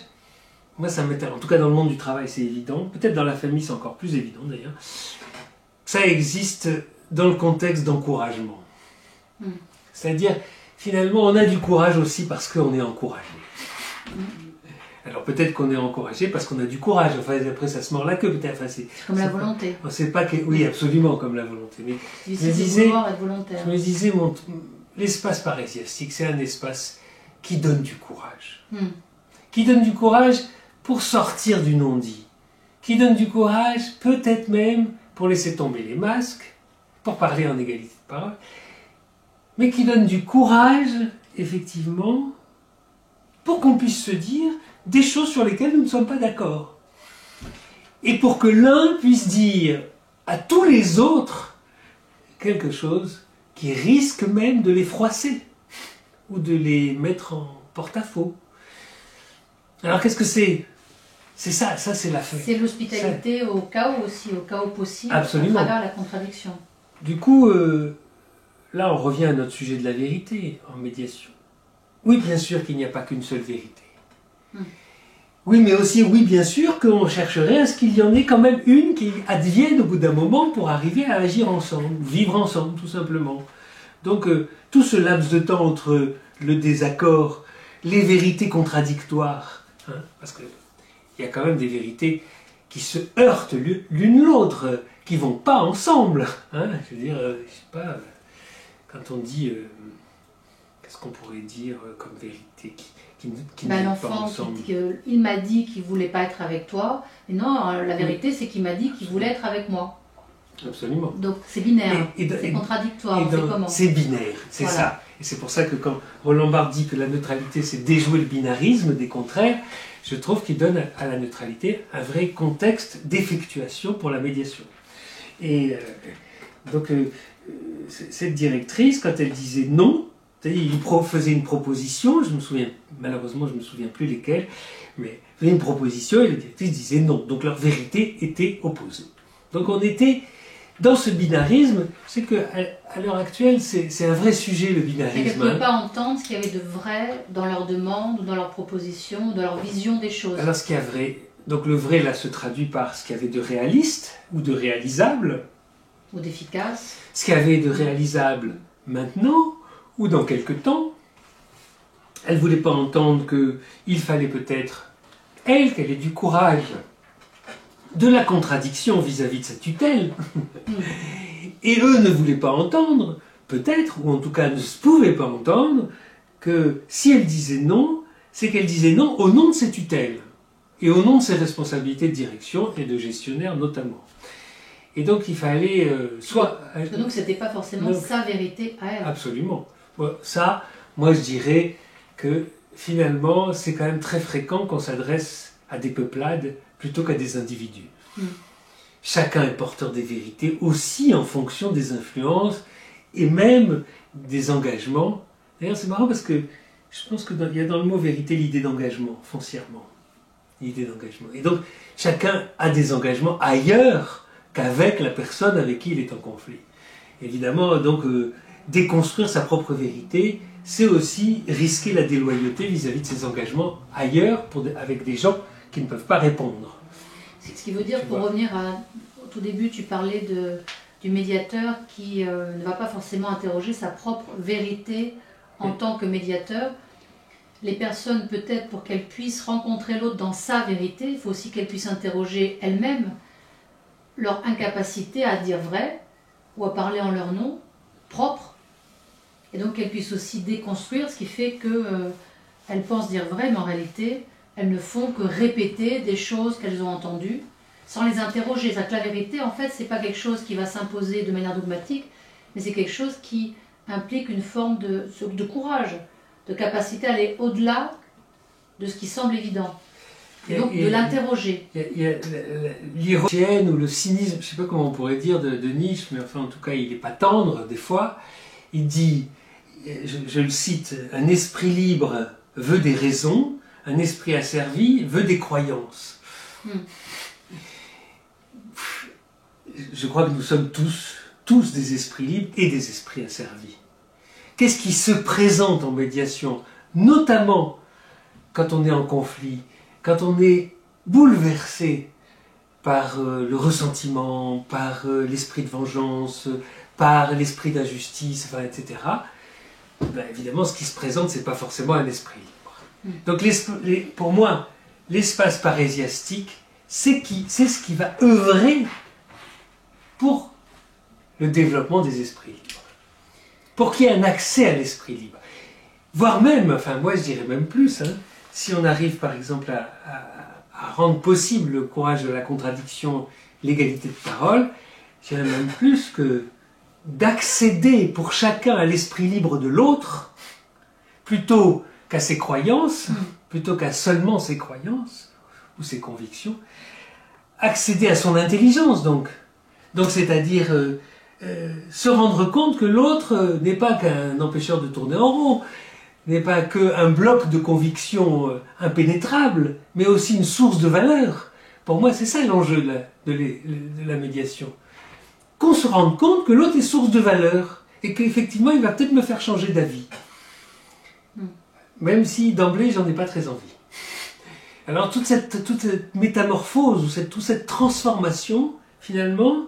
moi ça m'intéresse, en tout cas dans le monde du travail c'est évident, peut-être dans la famille c'est encore plus évident d'ailleurs, ça existe dans le contexte d'encouragement. C'est-à-dire, finalement, on a du courage aussi parce qu'on est encouragé. Alors peut-être qu'on est encouragé parce qu'on a du courage. Enfin, après, ça se mord la queue, peut-être. Enfin, c'est comme la volonté. On sait pas que... Oui, absolument, comme la volonté. Mais je me disais, l'espace parésiastique, c'est un espace qui donne du courage. Qui donne du courage pour sortir du non-dit. Qui donne du courage, peut-être même, pour laisser tomber les masques, pour parler en égalité de parole, mais qui donne du courage, effectivement, pour qu'on puisse se dire des choses sur lesquelles nous ne sommes pas d'accord. Et pour que l'un puisse dire à tous les autres quelque chose qui risque même de les froisser ou de les mettre en porte-à-faux. Alors qu'est-ce que c'est? C'est ça c'est la fin. C'est l'hospitalité au chaos aussi, au chaos possible, absolument, à travers la contradiction. Du coup, là on revient à notre sujet de la vérité en médiation. Oui, bien sûr qu'il n'y a pas qu'une seule vérité. Oui, mais aussi, oui, bien sûr qu'on chercherait à ce qu'il y en ait quand même une qui advienne au bout d'un moment pour arriver à agir ensemble, vivre ensemble, tout simplement. Donc, tout ce laps de temps entre le désaccord, les vérités contradictoires, parce qu'il y a quand même des vérités qui se heurtent l'une l'autre, qui ne vont pas ensemble. Je veux dire, je sais pas, quand on dit... qu'est-ce qu'on pourrait dire comme vérité qui ne vont pas ensemble? Il m'a dit qu'il ne voulait pas être avec toi. Et non, la vérité, c'est qu'il m'a dit qu'il voulait être avec moi. Absolument. Donc c'est binaire, c'est contradictoire. C'est binaire, c'est voilà. Ça. Et c'est pour ça que quand Roland Barthes dit que la neutralité, c'est déjouer le binarisme des contraires, je trouve qu'il donne à la neutralité un vrai contexte d'effectuation pour la médiation. Et donc, cette directrice, quand elle disait non, il faisait une proposition, malheureusement je ne me souviens plus lesquelles, mais il faisait une proposition et la directrice disait non. Donc leur vérité était opposée. Donc on était dans ce binarisme, c'est qu'à l'heure actuelle, c'est un vrai sujet le binarisme. Elles ne pouvaient pas entendre ce qu'il y avait de vrai dans leur demande, ou dans leur proposition, ou dans leur vision des choses. Alors ce qu'il y a vrai, donc le vrai là se traduit par ce qu'il y avait de réaliste, ou de réalisable. Ou d'efficace. Ce qu'il y avait de réalisable maintenant, ou dans quelque temps. Elle ne voulait pas entendre qu'il fallait peut-être, qu'elle ait du courage, de la contradiction vis-à-vis de sa tutelle. Et eux ne voulaient pas entendre, peut-être, ou en tout cas ne pouvaient pas entendre, que si elle disait non, c'est qu'elle disait non au nom de ses tutelles, et au nom de ses responsabilités de direction et de gestionnaire notamment. Et donc il fallait donc c'était pas forcément sa vérité à elle. Absolument. Ça, moi je dirais que finalement c'est quand même très fréquent qu'on s'adresse à des peuplades plutôt qu'à des individus. Chacun est porteur des vérités aussi en fonction des influences et même des engagements. D'ailleurs c'est marrant parce que je pense qu'il y a dans le mot vérité l'idée d'engagement, foncièrement. L'idée d'engagement. Et donc chacun a des engagements ailleurs qu'avec la personne avec qui il est en conflit. Évidemment, donc, déconstruire sa propre vérité, c'est aussi risquer la déloyauté vis-à-vis de ses engagements ailleurs, avec des gens qui ne peuvent pas répondre. Ce qui veut dire, pour revenir au tout début, tu parlais du médiateur qui ne va pas forcément interroger sa propre vérité en tant que médiateur. Les personnes, peut-être, pour qu'elles puissent rencontrer l'autre dans sa vérité, il faut aussi qu'elles puissent interroger elles-mêmes leur incapacité à dire vrai ou à parler en leur nom propre, et donc qu'elles puissent aussi déconstruire, ce qui fait qu'elles pensent dire vrai, mais en réalité elles ne font que répéter des choses qu'elles ont entendues sans les interroger. C'est-à-dire que la vérité, en fait, c'est pas quelque chose qui va s'imposer de manière dogmatique, mais c'est quelque chose qui implique une forme de courage, de capacité à aller au-delà de ce qui semble évident. Et donc de l'interroger. Il y a l'ironienne ou le cynisme, je ne sais pas comment on pourrait dire de Nietzsche, mais enfin en tout cas il n'est pas tendre des fois. Il dit, je le cite, un esprit libre veut des raisons, un esprit asservi veut des croyances. Je crois que nous sommes tous des esprits libres et des esprits asservis. Qu'est-ce qui se présente en médiation, notamment quand on est en conflit, quand on est bouleversé par le ressentiment, par l'esprit de vengeance, par l'esprit d'injustice, etc., ben, évidemment, ce qui se présente, c'est pas forcément un esprit libre. Donc, pour moi, l'espace parésiastique, c'est ce qui va œuvrer pour le développement des esprits libres. Pour qu'il y ait un accès à l'esprit libre. Voire même, enfin moi je dirais même plus, hein, si on arrive par exemple à rendre possible le courage de la contradiction, l'égalité de parole, je dirais même plus que d'accéder pour chacun à l'esprit libre de l'autre, plutôt qu'à ses croyances, plutôt qu'à seulement ses croyances ou ses convictions, accéder à son intelligence donc c'est-à-dire se rendre compte que l'autre n'est pas qu'un empêcheur de tourner en rond, n'est pas qu'un bloc de conviction impénétrable, mais aussi une source de valeur. Pour moi, c'est ça l'enjeu de la médiation. Qu'on se rende compte que l'autre est source de valeur, et qu'effectivement, il va peut-être me faire changer d'avis. Même si, d'emblée, j'en ai pas très envie. Alors, toute cette métamorphose, ou toute cette transformation, finalement,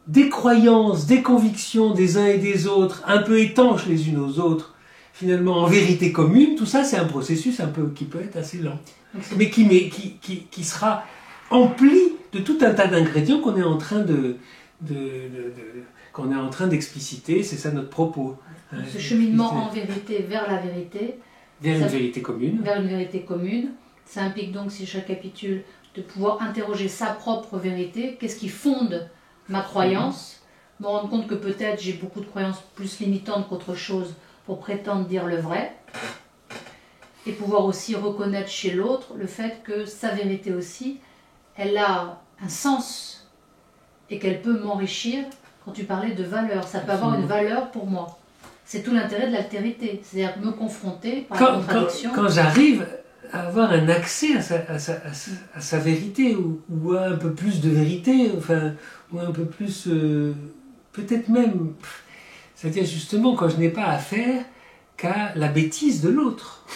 des croyances, des convictions des uns et des autres, un peu étanches les unes aux autres, finalement en vérité commune, tout ça c'est un processus un peu qui peut être assez lent, mais qui sera empli de tout un tas d'ingrédients qu'on est en train d'expliciter, c'est ça notre propos. Ce cheminement en vérité vers la vérité, vers une vérité commune. Vers une vérité commune, ça implique donc, si je récapitule, de pouvoir interroger sa propre vérité, qu'est-ce qui fonde ma croyance, me rendre compte que peut-être j'ai beaucoup de croyances plus limitantes qu'autre chose pour prétendre dire le vrai, et pouvoir aussi reconnaître chez l'autre le fait que sa vérité aussi, elle a un sens et qu'elle peut m'enrichir. Quand tu parlais de valeur, ça peut avoir une valeur pour moi. C'est tout l'intérêt de l'altérité, c'est-à-dire me confronter par la contradiction. Quand j'arrive à avoir un accès à sa vérité, ou à un peu plus de vérité, enfin, ou un peu plus, peut-être même, c'est-à-dire justement quand je n'ai pas affaire qu'à la bêtise de l'autre.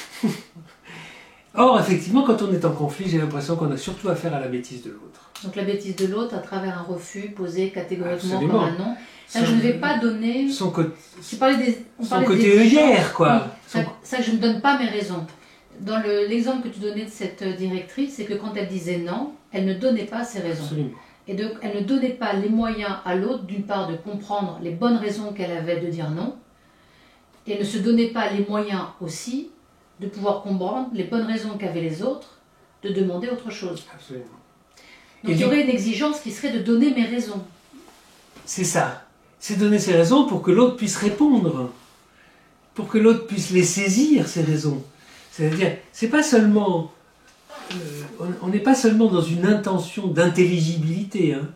Or, effectivement, quand on est en conflit, j'ai l'impression qu'on a surtout affaire à la bêtise de l'autre. Donc la bêtise de l'autre à travers un refus posé catégoriquement Absolument. comme un non. Là, je ne vais pas donner... Son côté œillère, quoi. Ça, je ne donne pas mes raisons. Dans l'exemple que tu donnais de cette directrice, c'est que quand elle disait non, elle ne donnait pas ses raisons. Absolument. Et donc, elle ne donnait pas les moyens à l'autre, d'une part, de comprendre les bonnes raisons qu'elle avait de dire non, et ne se donnait pas les moyens aussi de pouvoir comprendre les bonnes raisons qu'avaient les autres de demander autre chose. Absolument. Donc, il y aurait une exigence qui serait de donner mes raisons. C'est ça. C'est donner ses raisons pour que l'autre puisse répondre, pour que l'autre puisse les saisir, ses raisons. C'est-à-dire, c'est pas seulement... on n'est pas seulement dans une intention d'intelligibilité, hein.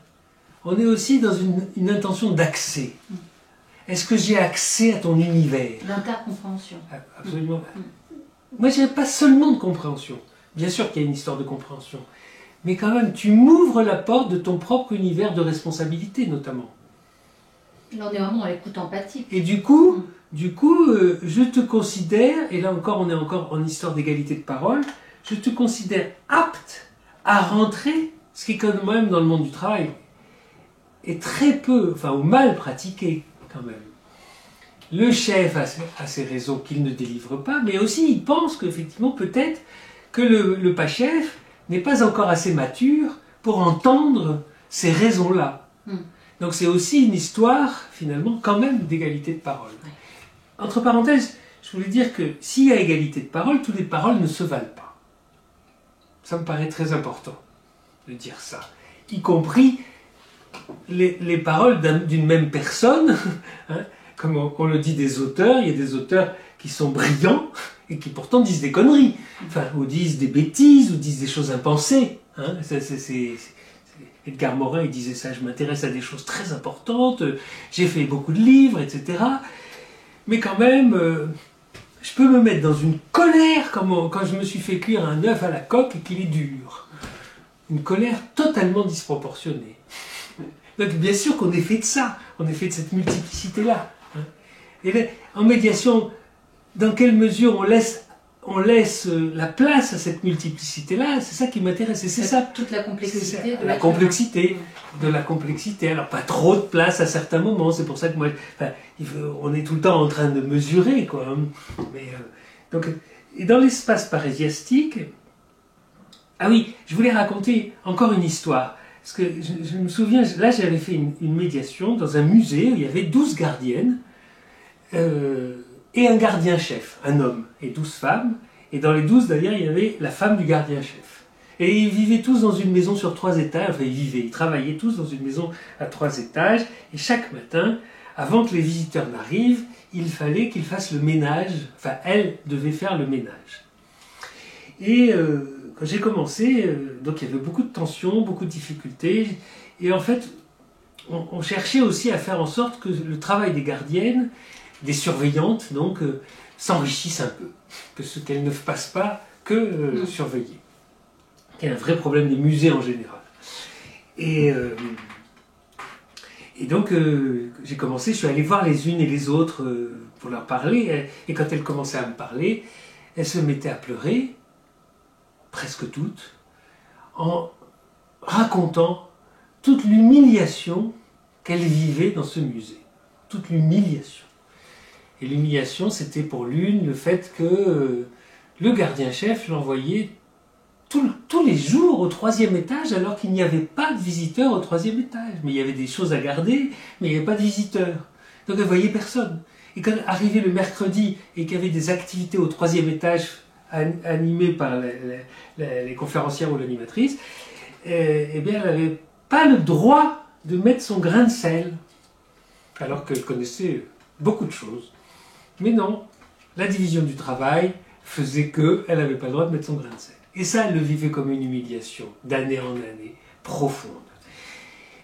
On est aussi dans une intention d'accès. Est-ce que j'ai accès à ton univers? L'intercompréhension. Absolument. Moi, je dirais pas seulement de compréhension. Bien sûr qu'il y a une histoire de compréhension. Mais quand même, tu m'ouvres la porte de ton propre univers de responsabilité, notamment. Là, on est vraiment à l'écoute empathique. Et du coup, je te considère, et là encore, on est encore en histoire d'égalité de parole, je te considère apte à rentrer, ce qui est quand même dans le monde du travail, est très peu, enfin, ou mal pratiqué, quand même. Le chef a ses raisons qu'il ne délivre pas, mais aussi il pense qu'effectivement, peut-être, que le pas chef n'est pas encore assez mature pour entendre ces raisons-là. Donc c'est aussi une histoire, finalement, quand même d'égalité de parole. Entre parenthèses, je voulais dire que s'il y a égalité de parole, toutes les paroles ne se valent pas. Ça me paraît très important de dire ça. Y compris les paroles d'une même personne, hein, comme on le dit des auteurs, il y a des auteurs qui sont brillants et qui pourtant disent des conneries, enfin, ou disent des bêtises, ou disent des choses impensées. Hein. Edgar Morin, il disait ça, je m'intéresse à des choses très importantes, j'ai fait beaucoup de livres, etc. Mais quand même, je peux me mettre dans une colère quand je me suis fait cuire un œuf à la coque et qu'il est dur. Une colère totalement disproportionnée. Donc bien sûr qu'on est fait de ça, on est fait de cette multiplicité-là. Hein. Et là, en médiation, dans quelle mesure on laisse la place à cette multiplicité-là, c'est ça qui m'intéresse. Et c'est ça. Toute la complexité de la complexité. Alors pas trop de place à certains moments. C'est pour ça que moi, on est tout le temps en train de mesurer, quoi. Mais donc, et dans l'espace parésiastique, ah oui, je voulais raconter encore une histoire. Parce que je me souviens, là j'avais fait une médiation dans un musée où il y avait 12 gardiennes. Et un gardien-chef, un homme, et 12 femmes. Et dans les 12, d'ailleurs, il y avait la femme du gardien-chef. Et ils vivaient tous dans une maison sur 3 étages. Enfin, ils travaillaient tous dans une maison à 3 étages. Et chaque matin, avant que les visiteurs n'arrivent, il fallait qu'ils fassent le ménage. Enfin, elle devait faire le ménage. Et quand j'ai commencé, donc il y avait beaucoup de tensions, beaucoup de difficultés. Et en fait, on cherchait aussi à faire en sorte que le travail des gardiennes, des surveillantes, donc, s'enrichissent un peu, qu'elles ne fassent pas que surveiller. Il y a un vrai problème des musées en général. Et donc, j'ai commencé, je suis allé voir les unes et les autres pour leur parler, et quand elles commençaient à me parler, elles se mettaient à pleurer, presque toutes, en racontant toute l'humiliation qu'elles vivaient dans ce musée. Toute l'humiliation. Et l'humiliation, c'était pour l'une le fait que le gardien-chef l'envoyait tous les jours au 3e étage alors qu'il n'y avait pas de visiteurs au 3e étage. Mais il y avait des choses à garder, mais il n'y avait pas de visiteurs. Donc elle ne voyait personne. Et quand arrivait le mercredi et qu'il y avait des activités au 3e étage animées par les conférencières ou l'animatrice, eh bien elle n'avait pas le droit de mettre son grain de sel. Alors qu'elle connaissait beaucoup de choses. Mais non, la division du travail faisait qu'elle n'avait pas le droit de mettre son grain de sel. Et ça, elle le vivait comme une humiliation, d'année en année, profonde.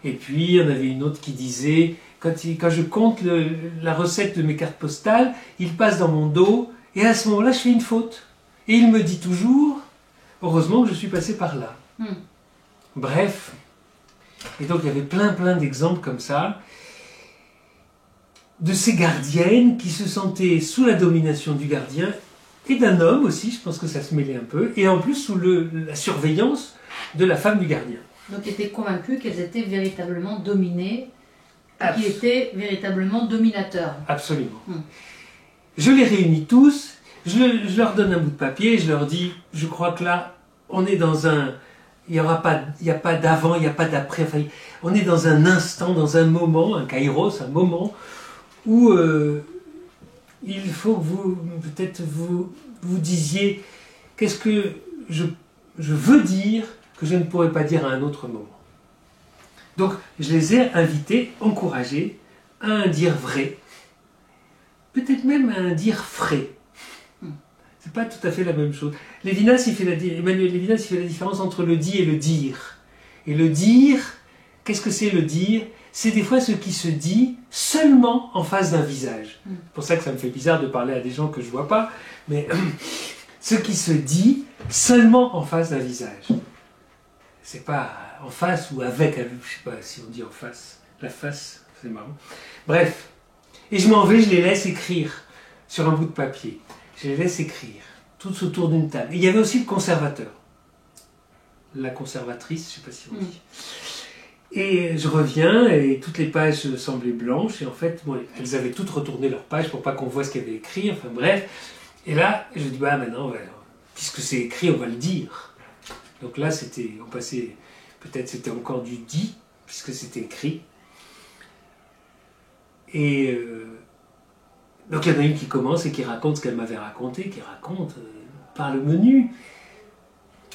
Et puis, il y en avait une autre qui disait, quand je compte la recette de mes cartes postales, il passe dans mon dos, et à ce moment-là, je fais une faute. Et il me dit toujours, heureusement que je suis passé par là. Bref. Et donc, il y avait plein d'exemples comme ça, de ces gardiennes qui se sentaient sous la domination du gardien et d'un homme aussi, je pense que ça se mêlait un peu, et en plus sous la surveillance de la femme du gardien. Donc étaient convaincus qu'elles étaient véritablement dominées, qu'ils étaient véritablement dominateurs. Absolument. Je les réunis tous, je leur donne un bout de papier, je leur dis, je crois que là, on est dans un... Il n'y a pas d'avant, il n'y a pas d'après, enfin, on est dans un instant, dans un moment, un kairos, un moment où il faut que peut-être vous disiez qu'est-ce que je veux dire que je ne pourrais pas dire à un autre moment. Donc je les ai invités, encouragés à un dire vrai, peut-être même à un dire frais. C'est pas tout à fait la même chose. Emmanuel Lévinas, il fait la différence entre le dit et le dire. Et le dire, qu'est-ce que c'est le dire ? C'est des fois ce qui se dit seulement en face d'un visage. C'est pour ça que ça me fait bizarre de parler à des gens que je ne vois pas, mais ce qui se dit seulement en face d'un visage. C'est pas en face ou avec, je ne sais pas si on dit en face. La face, c'est marrant. Bref. Et je m'en vais, je les laisse écrire sur un bout de papier. Je les laisse écrire, tous autour d'une table. Et il y avait aussi le conservateur. La conservatrice, je ne sais pas si on dit. Et je reviens et toutes les pages semblaient blanches et en fait, bon, elles avaient toutes retourné leurs pages pour pas qu'on voit ce qu'il y avait écrit, enfin bref. Et là, je dis, bah maintenant, puisque c'est écrit, on va le dire. Donc là, on passait, peut-être c'était encore du dit, puisque c'était écrit. Et donc il y en a une qui commence et qui raconte ce qu'elle m'avait raconté, qui raconte par le menu.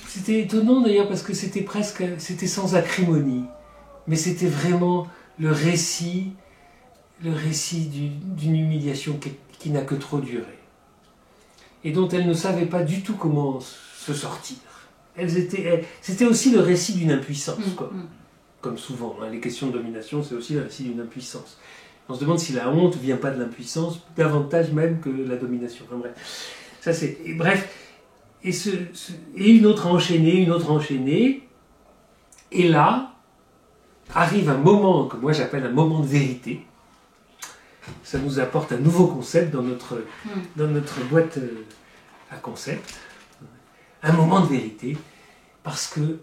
C'était étonnant d'ailleurs parce que c'était sans acrimonie. Mais c'était vraiment le récit d'une humiliation qui n'a que trop duré. Et dont elle ne savait pas du tout comment se sortir. C'était aussi le récit d'une impuissance, quoi. Comme souvent, hein, les questions de domination, c'est aussi le récit d'une impuissance. On se demande si la honte ne vient pas de l'impuissance, davantage même que la domination. Enfin, bref. Ça, et une autre enchaînée, et là, arrive un moment que moi j'appelle un moment de vérité. Ça nous apporte un nouveau concept dans notre boîte à concept, un moment de vérité, parce que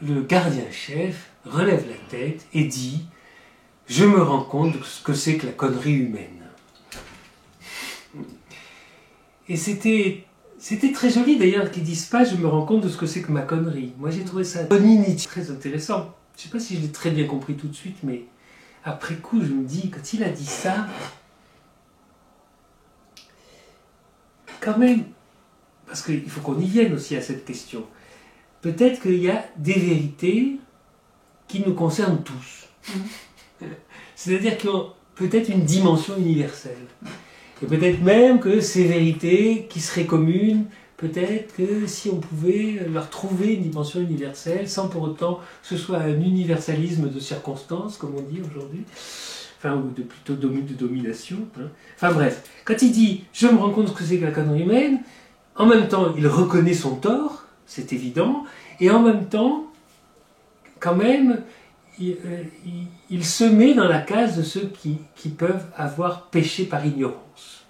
le gardien-chef relève la tête et dit « Je me rends compte de ce que c'est que la connerie humaine ». Et c'était très joli d'ailleurs qu'ils disent pas « Je me rends compte de ce que c'est que ma connerie ». Moi j'ai trouvé ça très intéressant. Je sais pas si je l'ai très bien compris tout de suite, mais après coup je me dis, quand il a dit ça, quand même, parce qu'il faut qu'on y vienne aussi à cette question, peut-être qu'il y a des vérités qui nous concernent tous. C'est-à-dire qu'ils ont peut-être une dimension universelle. Et peut-être même que ces vérités qui seraient communes, peut-être que si on pouvait leur trouver une dimension universelle, sans pour autant que ce soit un universalisme de circonstances, comme on dit aujourd'hui, enfin, ou plutôt de domination. Hein. Enfin bref, quand il dit « je me rends compte de ce que c'est que la connerie humaine », en même temps, il reconnaît son tort, c'est évident, et en même temps, quand même, il se met dans la case de ceux qui peuvent avoir péché par ignorance.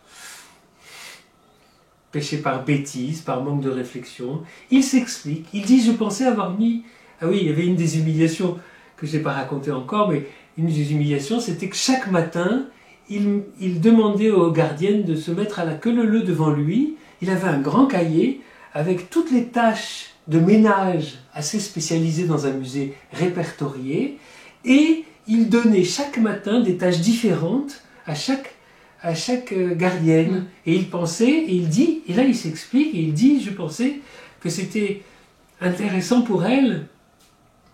Péché par bêtise, par manque de réflexion. Il s'explique, il dit « je pensais avoir mis... » Ah oui, il y avait une des humiliations que je n'ai pas racontée encore, mais une des humiliations, c'était que chaque matin, il demandait aux gardiennes de se mettre à la queue leu devant lui. Il avait un grand cahier avec toutes les tâches de ménage assez spécialisées dans un musée répertoriées, et il donnait chaque matin des tâches différentes à chaque gardienne. Et il pensait, et il dit, et là il s'explique, et il dit, je pensais que c'était intéressant pour elles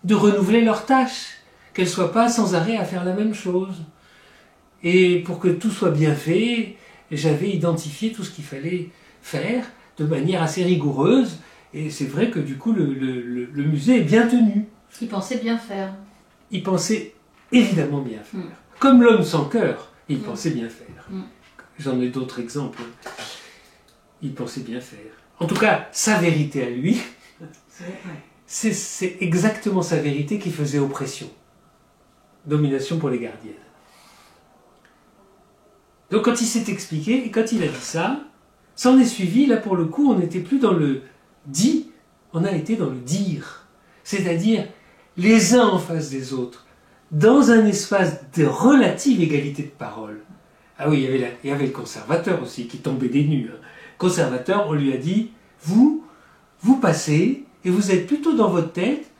de renouveler leurs tâches, qu'elles ne soient pas sans arrêt à faire la même chose. Et pour que tout soit bien fait, j'avais identifié tout ce qu'il fallait faire de manière assez rigoureuse, et c'est vrai que du coup le musée est bien tenu. Il pensait bien faire. Il pensait évidemment bien faire. Comme l'homme sans cœur, il pensait bien faire. J'en ai d'autres exemples. Il pensait bien faire. En tout cas, sa vérité à lui, c'est exactement sa vérité qui faisait oppression. Domination pour les gardiennes. Donc quand il s'est expliqué, et quand il a dit ça, s'en est suivi, là pour le coup, on n'était plus dans le dit, on a été dans le dire. C'est-à-dire les uns en face des autres, dans un espace de relative égalité de parole. Ah oui, il y avait le conservateur aussi, qui tombait des nues. Hein. Conservateur, on lui a dit, vous passez, et vous êtes plutôt dans votre tête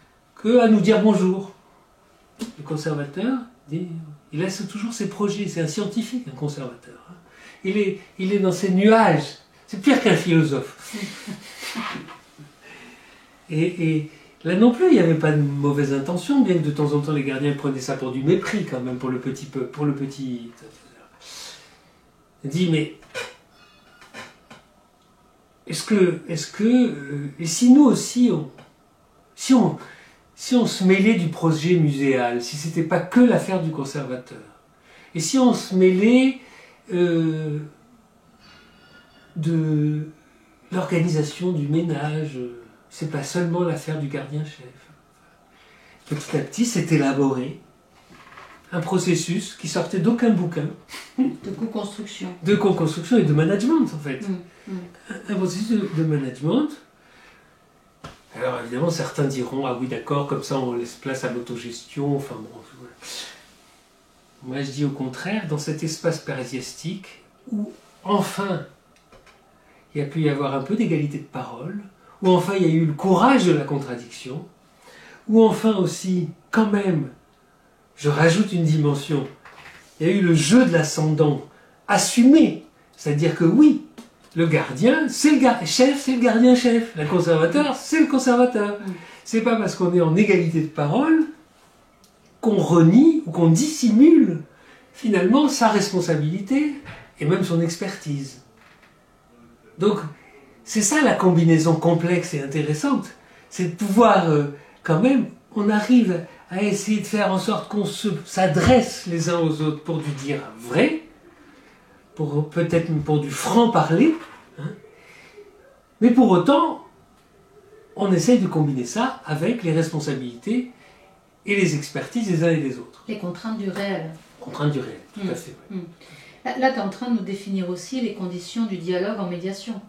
qu'à nous dire bonjour. Le conservateur, il laisse toujours ses projets, c'est un scientifique, un conservateur. Hein. Il est dans ses nuages, c'est pire qu'un philosophe. Et là non plus, il n'y avait pas de mauvaise intention, bien que de temps en temps les gardiens prenaient ça pour du mépris quand même, pour le petit peuple, pour le petit... Il dit, mais est-ce que et si nous aussi, si on se mêlait du projet muséal, si c'était pas que l'affaire du conservateur, et si on se mêlait de l'organisation du ménage, c'est pas seulement l'affaire du gardien-chef. Petit à petit, s'est élaboré un processus qui sortait d'aucun bouquin. De co-construction. De co-construction et de management, en fait. Un processus de management. Alors, évidemment, certains diront, ah oui, d'accord, comme ça, on laisse place à l'autogestion. Enfin, bon, voilà. Moi, je dis au contraire, dans cet espace parasiastique, où, enfin, il y a pu y avoir un peu d'égalité de parole, où, enfin, il y a eu le courage de la contradiction, où, enfin, aussi, quand même, je rajoute une dimension. Il y a eu le jeu de l'ascendant assumé. C'est-à-dire que oui, le gardien, c'est le chef, c'est le gardien-chef. Le conservateur, c'est le conservateur. C'est pas parce qu'on est en égalité de parole qu'on renie ou qu'on dissimule finalement sa responsabilité et même son expertise. Donc, c'est ça la combinaison complexe et intéressante. C'est de pouvoir, quand même, on arrive à essayer de faire en sorte qu'on s'adresse les uns aux autres pour du dire vrai, peut-être pour du franc-parler, hein. Mais pour autant, on essaye de combiner ça avec les responsabilités et les expertises des uns et des autres. Les contraintes du réel. Contraintes du réel, tout à fait. Ouais. Là, tu es en train de nous définir aussi les conditions du dialogue en médiation.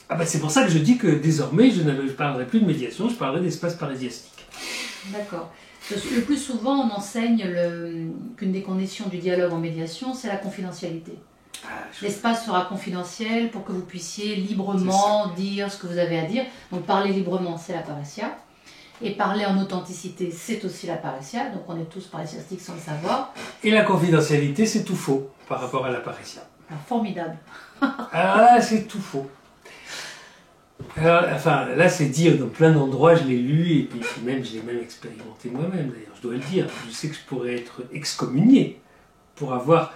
Ah ben c'est pour ça que je dis que désormais, je ne parlerai plus de médiation, je parlerai d'espace parésiastique. D'accord. Le plus souvent, on enseigne qu'une des conditions du dialogue en médiation, c'est la confidentialité. L'espace sera confidentiel pour que vous puissiez librement dire ce que vous avez à dire. Donc parler librement, c'est la parésia. Et parler en authenticité, c'est aussi la parésia. Donc on est tous parésiastiques sans le savoir. Et la confidentialité, c'est tout faux par rapport à la parésia. Alors, formidable. Alors là, c'est tout faux. Alors, enfin, là, c'est dit dans plein d'endroits, je l'ai lu, et puis même, je l'ai même expérimenté moi-même, d'ailleurs, je dois le dire. Je sais que je pourrais être excommunié pour avoir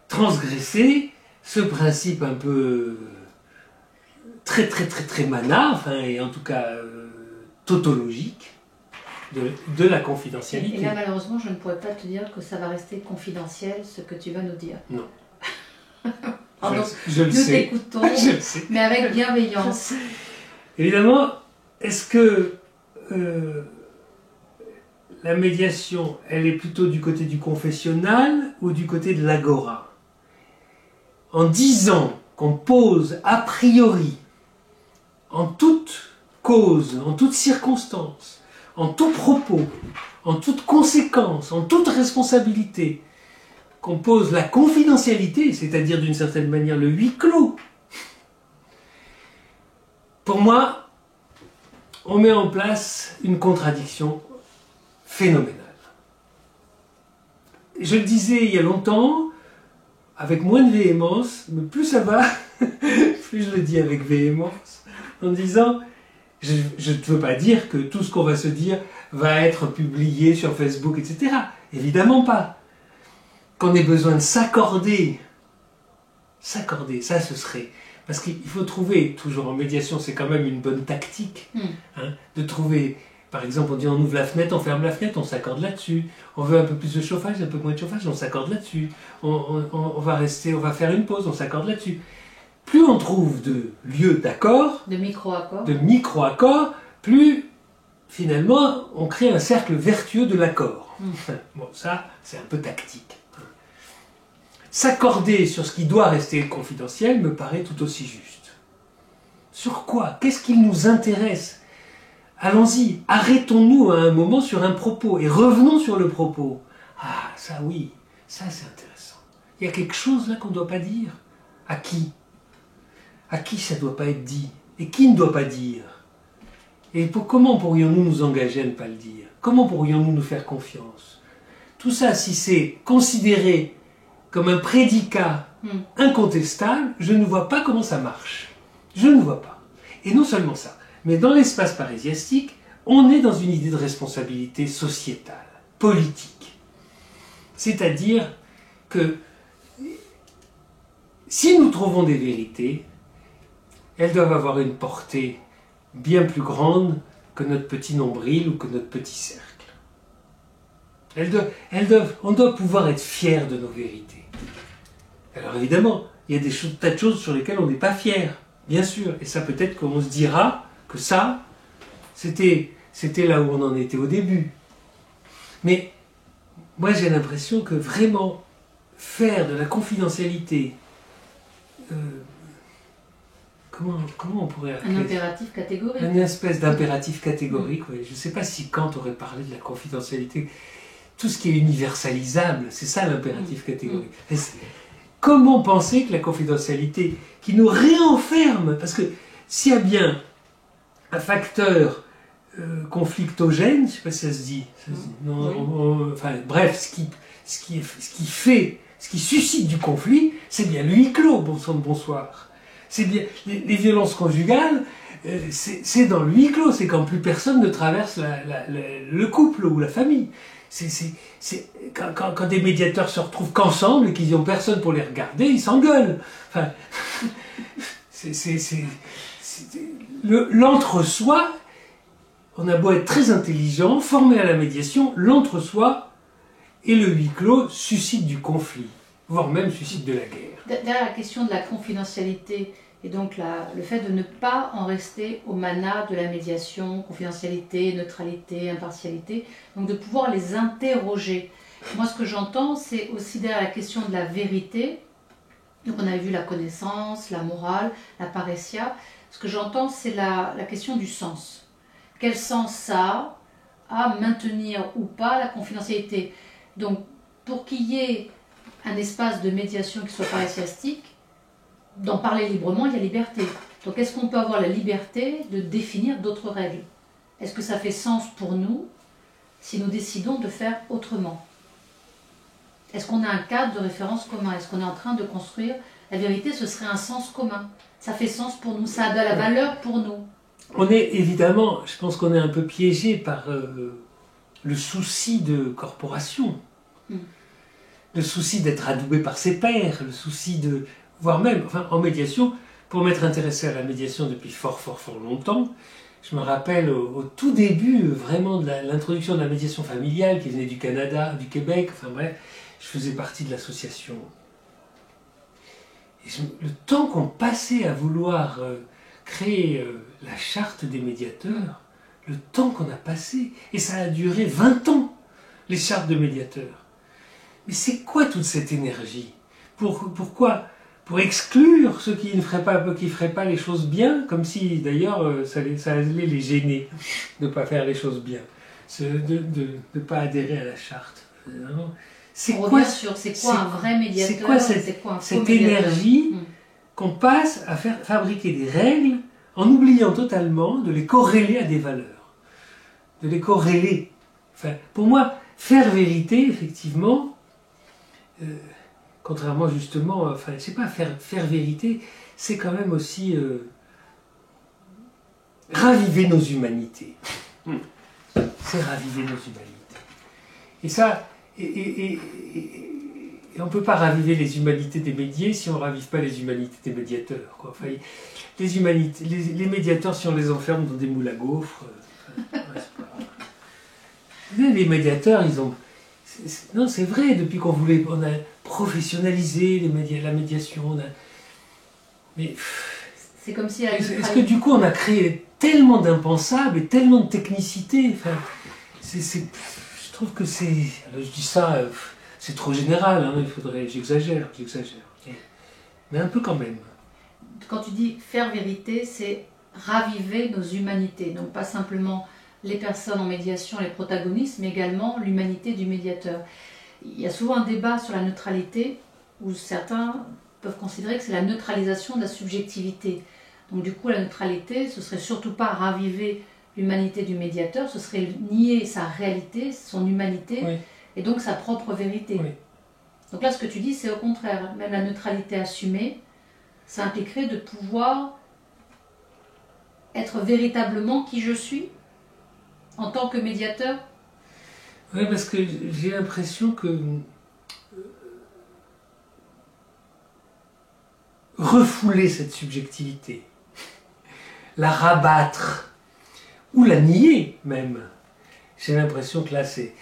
transgressé ce principe un peu très mana, enfin, et en tout cas tautologique, de la confidentialité. Et là, malheureusement, je ne pourrais pas te dire que ça va rester confidentiel, ce que tu vas nous dire. Non. Alors, je le nous sais. t'écoutons, Je le sais. mais avec bienveillance. Évidemment, est-ce que la médiation, elle est plutôt du côté du confessionnal ou du côté de l'agora? En disant qu'on pose a priori, en toute cause, en toute circonstance, en tout propos, en toute conséquence, en toute responsabilité, qu'on pose la confidentialité, c'est-à-dire d'une certaine manière le huis clos, pour moi, on met en place une contradiction phénoménale. Je le disais il y a longtemps, avec moins de véhémence, mais plus ça va, plus je le dis avec véhémence, en disant, je ne veux pas dire que tout ce qu'on va se dire va être publié sur Facebook, etc. Évidemment pas. Qu'on ait besoin de s'accorder, ça ce serait... Parce qu'il faut trouver, toujours en médiation, c'est quand même une bonne tactique, de trouver, par exemple, on dit on ouvre la fenêtre, on ferme la fenêtre, on s'accorde là-dessus. On veut un peu plus de chauffage, un peu moins de chauffage, on s'accorde là-dessus. On va rester, on va faire une pause, on s'accorde là-dessus. Plus on trouve de lieux d'accord, de micro-accords, plus finalement on crée un cercle vertueux de l'accord. Bon, ça, c'est un peu tactique. S'accorder sur ce qui doit rester confidentiel me paraît tout aussi juste. Sur quoi? Qu'est-ce qui nous intéresse? Allons-y, arrêtons-nous à un moment sur un propos et revenons sur le propos. Ah, ça oui, ça c'est intéressant. Il y a quelque chose là qu'on ne doit pas dire. À qui? À qui ça ne doit pas être dit? Et qui ne doit pas dire? Et comment pourrions-nous nous engager à ne pas le dire? Comment pourrions-nous nous faire confiance? Tout ça, si c'est considéré comme un prédicat incontestable, je ne vois pas comment ça marche. Je ne vois pas. Et non seulement ça, mais dans l'espace parésiastique, on est dans une idée de responsabilité sociétale, politique. C'est-à-dire que si nous trouvons des vérités, elles doivent avoir une portée bien plus grande que notre petit nombril ou que notre petit cercle. On doit pouvoir être fiers de nos vérités. Alors évidemment, il y a des tas de choses sur lesquelles on n'est pas fier, bien sûr. Et ça peut-être qu'on se dira que ça, c'était là où on en était au début. Mais moi j'ai l'impression que vraiment faire de la confidentialité, comment on pourrait appeler un impératif catégorique. Une espèce d'impératif catégorique, oui. Je ne sais pas si Kant aurait parlé de la confidentialité. Tout ce qui est universalisable, c'est ça l'impératif catégorique. Comment penser que la confidentialité, qui nous réenferme, parce que s'il y a bien un facteur conflictogène, je ne sais pas si ça se dit, enfin bref, ce qui suscite du conflit, c'est bien le huis clos, bon sang de bonsoir. C'est bien les violences conjugales, c'est dans le huis clos, c'est quand plus personne ne traverse le couple ou la famille. Quand des médiateurs se retrouvent qu'ensemble et qu'ils n'ont personne pour les regarder, ils s'engueulent. Enfin, l'entre-soi, on a beau être très intelligent, formé à la médiation, l'entre-soi et le huis clos suscitent du conflit, voire même suscitent de la guerre. Derrière la question de la confidentialité, et donc le fait de ne pas en rester au mana de la médiation, confidentialité, neutralité, impartialité, donc de pouvoir les interroger. Moi, ce que j'entends, c'est aussi derrière la question de la vérité. Donc on a vu la connaissance, la morale, la parésia. Ce que j'entends, c'est la question du sens. Quel sens ça a à maintenir ou pas la confidentialité? Donc, pour qu'il y ait un espace de médiation qui soit pas ecclésiastique, d'en parler librement, il y a liberté. Donc, est-ce qu'on peut avoir la liberté de définir d'autres règles? Est-ce que ça fait sens pour nous si nous décidons de faire autrement? Est-ce qu'on a un cadre de référence commun? Est-ce qu'on est en train de construire la vérité? Ce serait un sens commun. Ça fait sens pour nous, ça a de la valeur pour nous. On est évidemment, je pense qu'on est un peu piégé par le souci de corporation, le souci d'être adoubé par ses pairs, le souci de, voire même, enfin, en médiation, pour m'être intéressé à la médiation depuis fort longtemps, je me rappelle au tout début vraiment de l'introduction de la médiation familiale qui venait du Canada, du Québec, enfin bref, je faisais partie de l'association. Et le temps qu'on passait à vouloir créer la charte des médiateurs, le temps qu'on a passé, et ça a duré 20 ans, les chartes de médiateurs. Mais c'est quoi toute cette énergie? Pourquoi? Pour exclure ceux qui ne feraient pas les choses bien, comme si d'ailleurs ça allait les gêner de ne pas faire les choses bien, de ne pas adhérer à la charte. C'est quoi un vrai médiateur? C'est quoi cette énergie qu'on passe à faire fabriquer des règles en oubliant totalement de les corréler à des valeurs, de les corréler. Enfin, pour moi, faire vérité, effectivement, contrairement justement, enfin, je sais pas, faire vérité, c'est quand même aussi raviver nos humanités. C'est raviver nos humanités. Et ça, et on ne peut pas raviver les humanités des médiés si on ne ravive pas les humanités des médiateurs, quoi. Enfin, les médiateurs, si on les enferme dans des moules à gaufres, les médiateurs, ils ont... Non, c'est vrai, depuis on a professionnalisé la médiation, mais... C'est comme si... Est-ce que du coup, on a créé tellement d'impensables et tellement de technicité, enfin, je trouve que c'est... Je dis ça, c'est trop général, hein, j'exagère. Mais un peu quand même. Quand tu dis faire vérité, c'est raviver nos humanités, donc pas simplement les personnes en médiation, les protagonistes, mais également l'humanité du médiateur. Il y a souvent un débat sur la neutralité, où certains peuvent considérer que c'est la neutralisation de la subjectivité. Donc du coup, la neutralité, ce serait surtout pas raviver l'humanité du médiateur, ce serait nier sa réalité, son humanité, oui, et donc sa propre vérité. Oui. Donc là, ce que tu dis, c'est au contraire, même la neutralité assumée, ça impliquerait de pouvoir être véritablement qui je suis en tant que médiateur. Oui, parce que j'ai l'impression que refouler cette subjectivité, la rabattre, ou la nier même, j'ai l'impression que là c'est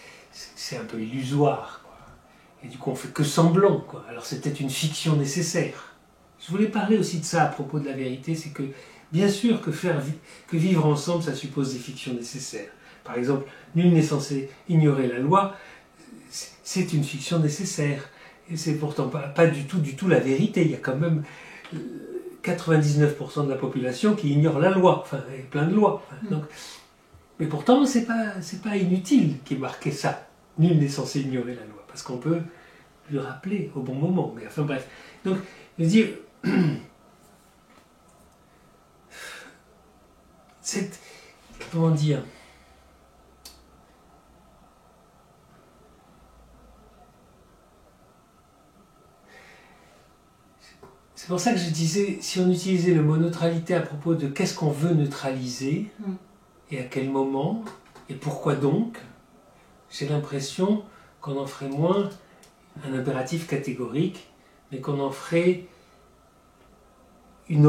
un peu illusoire, quoi. Et du coup on fait que semblant, quoi. Alors c'est peut-être une fiction nécessaire. Je voulais parler aussi de ça à propos de la vérité, c'est que bien sûr que vivre ensemble ça suppose des fictions nécessaires. Par exemple, nul n'est censé ignorer la loi, c'est une fiction nécessaire. Et c'est pourtant pas du tout la vérité. Il y a quand même 99% de la population qui ignore la loi, enfin, il y a plein de lois. Donc, mais pourtant, c'est pas inutile qu'il y ait marqué ça. Nul n'est censé ignorer la loi, parce qu'on peut le rappeler au bon moment. Mais enfin bref. Donc, je veux dire, comment dire, c'est pour ça que je disais, si on utilisait le mot neutralité à propos de qu'est-ce qu'on veut neutraliser, et à quel moment, et pourquoi donc, j'ai l'impression qu'on en ferait moins un impératif catégorique, mais qu'on en ferait une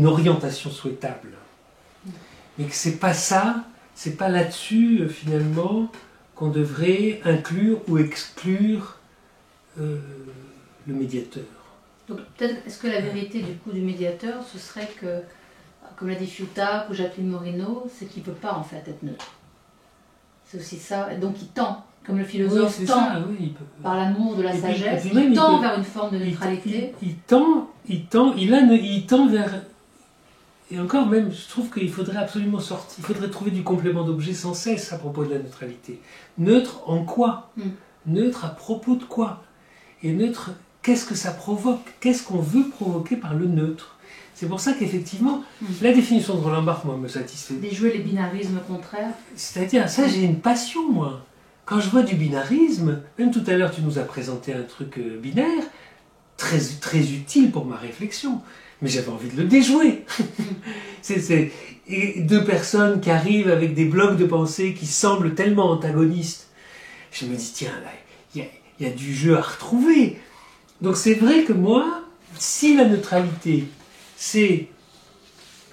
orientation souhaitable. Mais que c'est pas ça, c'est pas là-dessus, finalement, qu'on devrait inclure ou exclure le médiateur. Donc peut-être, est-ce que la vérité du coup du médiateur, ce serait que, comme l'a dit Fiuta ou Jacqueline Moreno, c'est qu'il ne peut pas en fait être neutre. C'est aussi ça, donc il tend, comme le philosophe tend ça, oui, par l'amour de la sagesse, il tend vers une forme de neutralité. Il tend vers Et encore même, je trouve qu'il faudrait absolument sortir, il faudrait trouver du complément d'objet sans cesse à propos de la neutralité. Neutre en quoi? Neutre à propos de quoi? Et neutre, qu'est-ce que ça provoque? Qu'est-ce qu'on veut provoquer par le neutre? C'est pour ça qu'effectivement, la définition de Roland Barthes, moi, me satisfait. Déjouer les binarismes contraires. C'est-à-dire, ça, j'ai une passion, moi. Quand je vois du binarisme, même tout à l'heure, tu nous as présenté un truc binaire, très, très utile pour ma réflexion. Mais j'avais envie de le déjouer. Et deux personnes qui arrivent avec des blocs de pensée qui semblent tellement antagonistes. Je me dis, tiens, là, il y a du jeu à retrouver. Donc c'est vrai que moi, si la neutralité, c'est